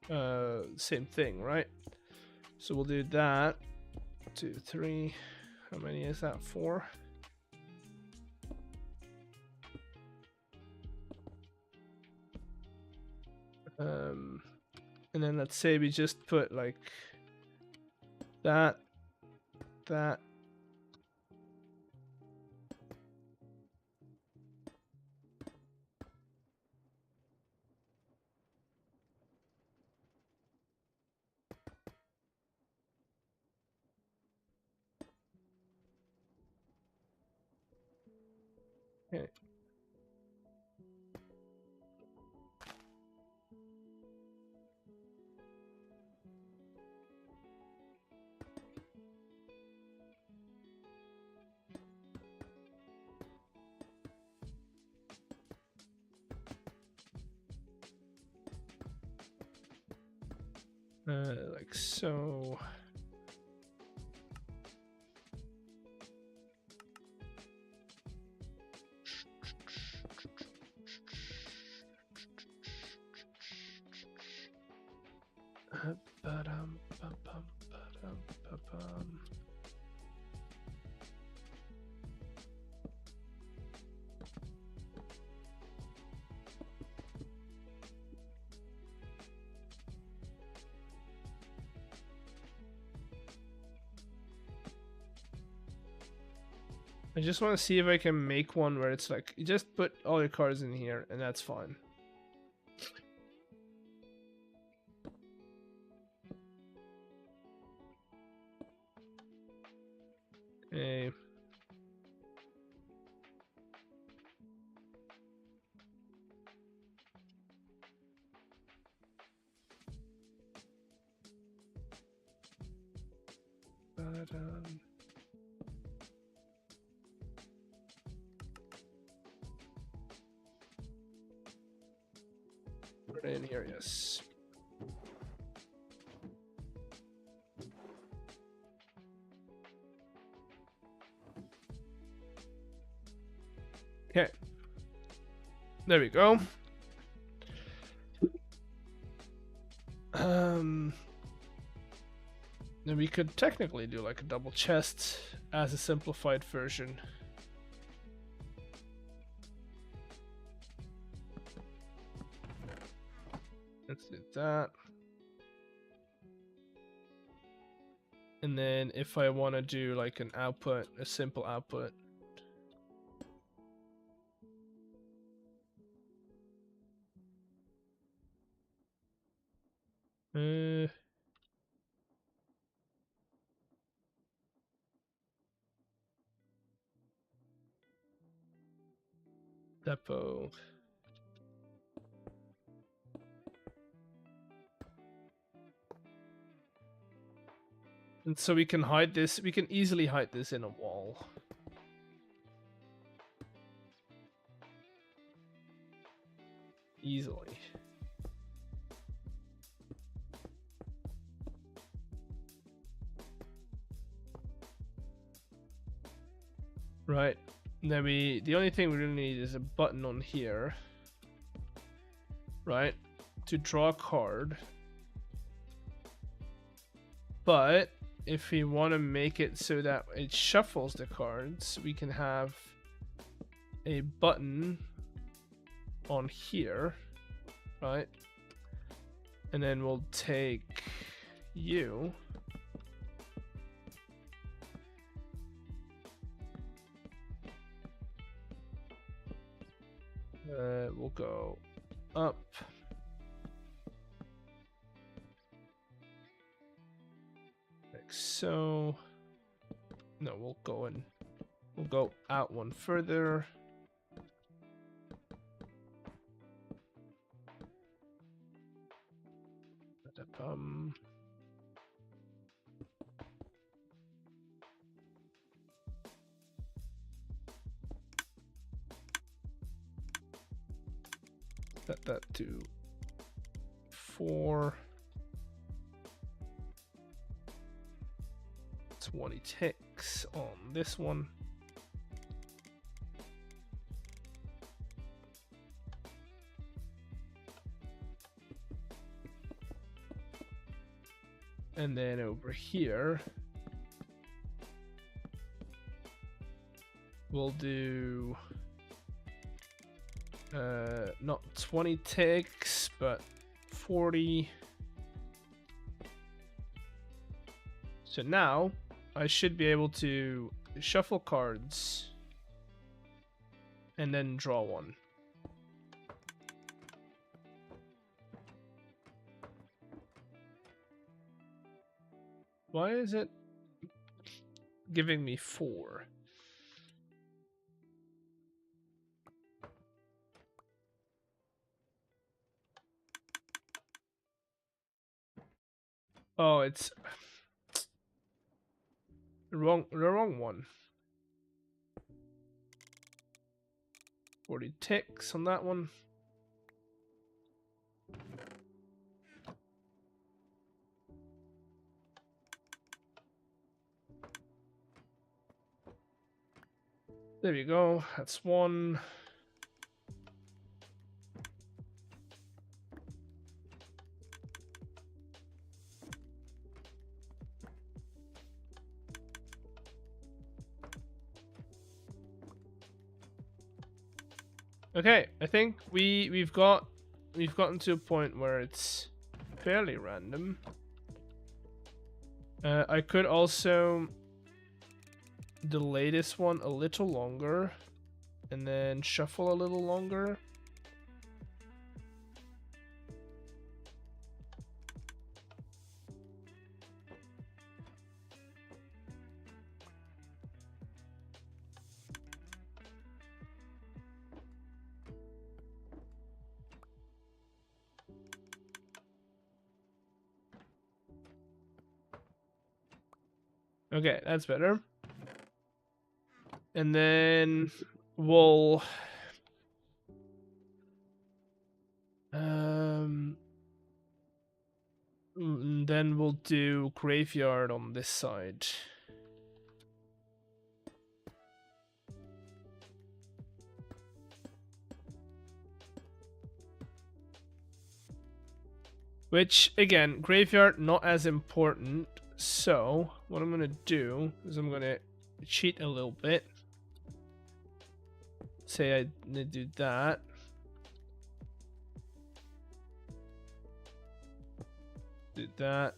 thing, right? So we'll do that. 2, 3. How many is that? 4. And then let's say we just put like that. Okay. Like so. I just want to see if I can make one where it's like you just put all your cards in here and that's fine. Okay. Put it in here, yes. Okay. There we go. Then we could technically do like a double chest as a simplified version. Let's do that. And then if I want to do like an output, a simple output. Depot. And so we can hide this, we can easily hide this in a wall. Easily. Right. Then the only thing we really need is a button on here. Right? To draw a card. But if we want to make it so that it shuffles the cards, we can have a button on here, right? And then we'll take you. We'll go up. Like so. No, we'll go out one further. Set that to 4. 20 ticks on this one. And then over here, we'll do not 20 ticks, but 40. So now I should be able to shuffle cards and then draw one. Why is it giving me 4? Oh, it's the wrong one. 40 ticks on that one. There we go. That's one. Okay, I think we've gotten to a point where it's fairly random. I could also delay this one a little longer and then shuffle a little longer. Okay, that's better. And then we'll then we'll do graveyard on this side. Which again, graveyard not as important. So what I'm gonna do is I'm gonna cheat a little bit. Say I do that. Do that.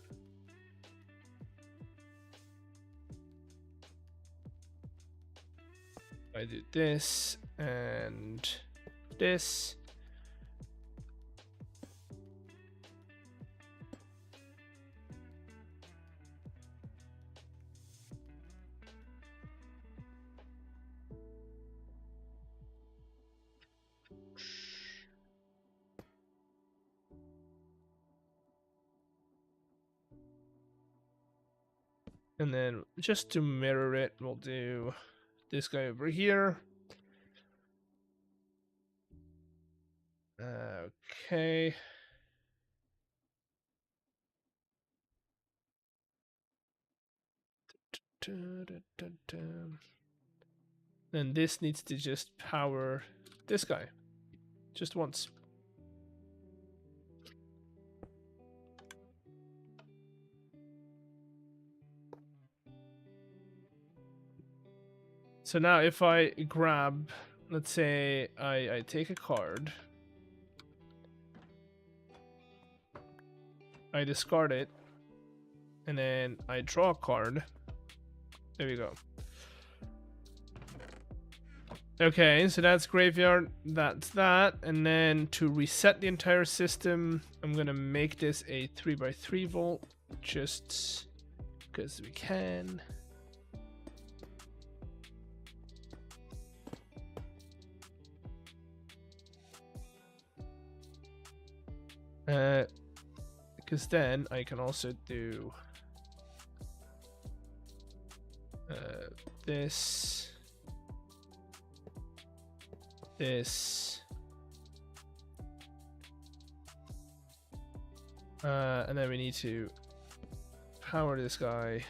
I do this and this. And then just to mirror it, we'll do this guy over here. Okay. Then this needs to just power this guy just once. So now if I grab, let's say I take a card, I discard it, and then I draw a card. There we go. Okay, so that's graveyard, that's that, and then to reset the entire system, I'm gonna make this a 3x3 vault, just because we can. Because then I can also do this, and then we need to power this guy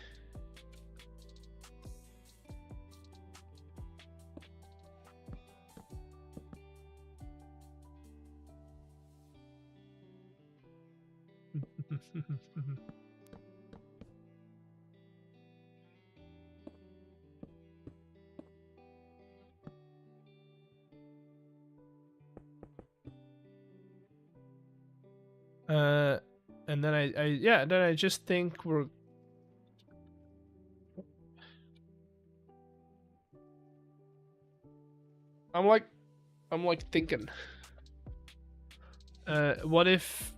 And then then I just think we're I'm like thinking, what if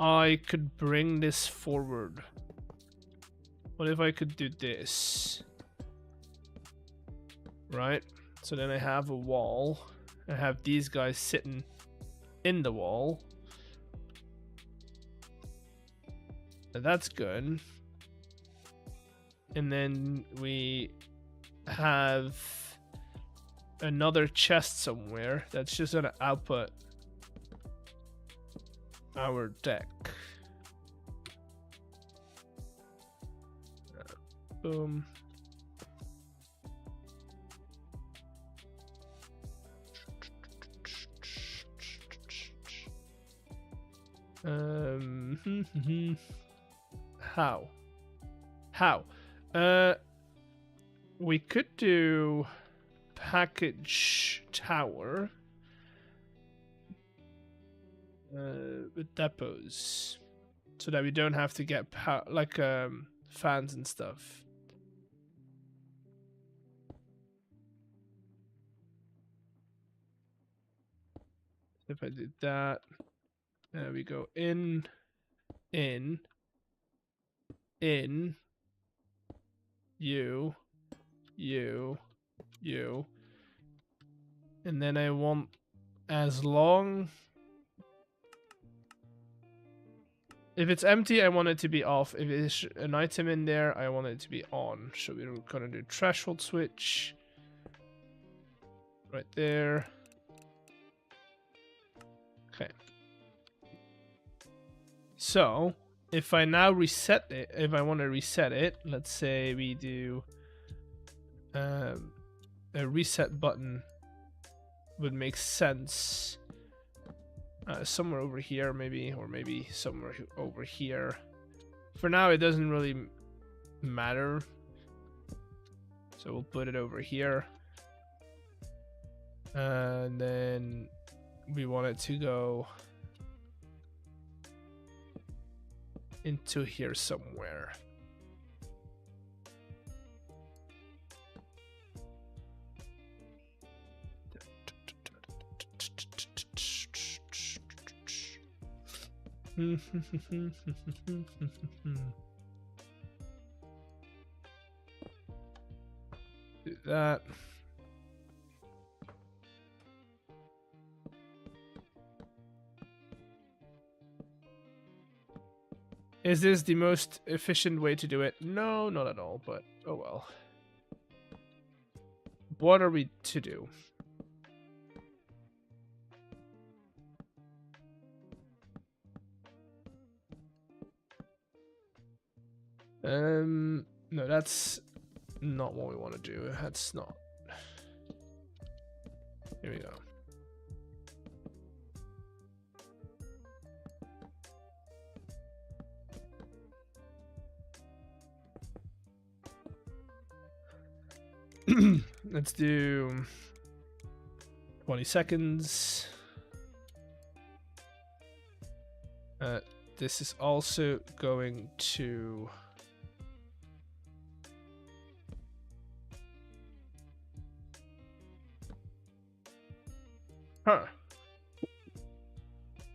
I could bring this forward? What if I could do this? Right? So then I have a wall. I have these guys sitting in the wall. That's good. And then we have another chest somewhere that's just gonna output our deck. Boom. How? We could do package tower with depots, so that we don't have to get fans and stuff. If I did that, there we go. In, you, and then I want as long. If it's empty, I want it to be off. If there's an item in there, I want it to be on. So we're gonna do threshold switch right there. Okay. So if I now reset it, if I want to reset it, let's say we do a reset button would make sense. Somewhere over here, maybe, or maybe somewhere over here. For now, it doesn't really matter. So we'll put it over here. And then we want it to go into here somewhere. Do that. Is this the most efficient way to do it? No, not at all, but oh well. What are we to do? No, that's not what we want to do. That's not. Here we go. Let's do 20 seconds. This is also going to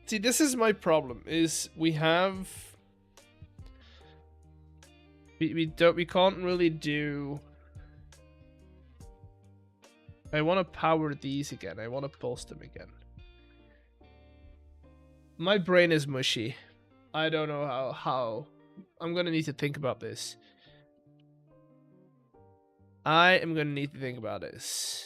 See, this is my problem, is we can't really do. I want to power these again. I want to pulse them again. My brain is mushy. I don't know how. I'm gonna need to think about this. I am gonna need to think about this.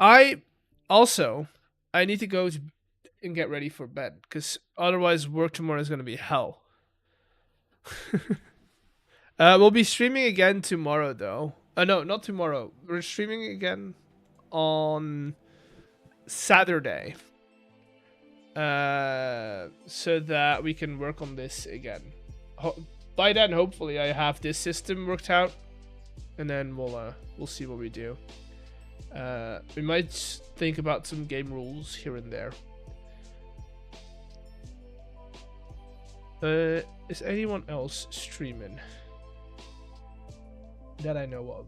I need to go and get ready for bed, because otherwise work tomorrow is gonna be hell. We'll be streaming again tomorrow though. No, not tomorrow. We're streaming again on Saturday. So that we can work on this again. By then, hopefully, I have this system worked out, and then we'll see what we do. We might think about some game rules here and there. Is anyone else streaming that I know of?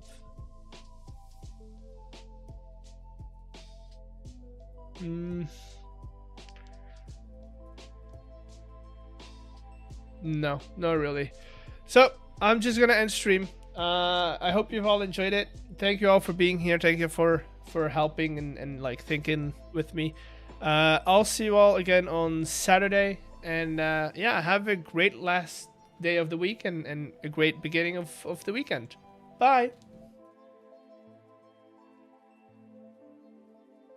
No, not really. So I'm just gonna end stream. I hope you've all enjoyed it. Thank you all for being here. Thank you for helping and like thinking with me. I'll see you all again on Saturday. And yeah, have a great last day of the week and a great beginning of the weekend. Bye.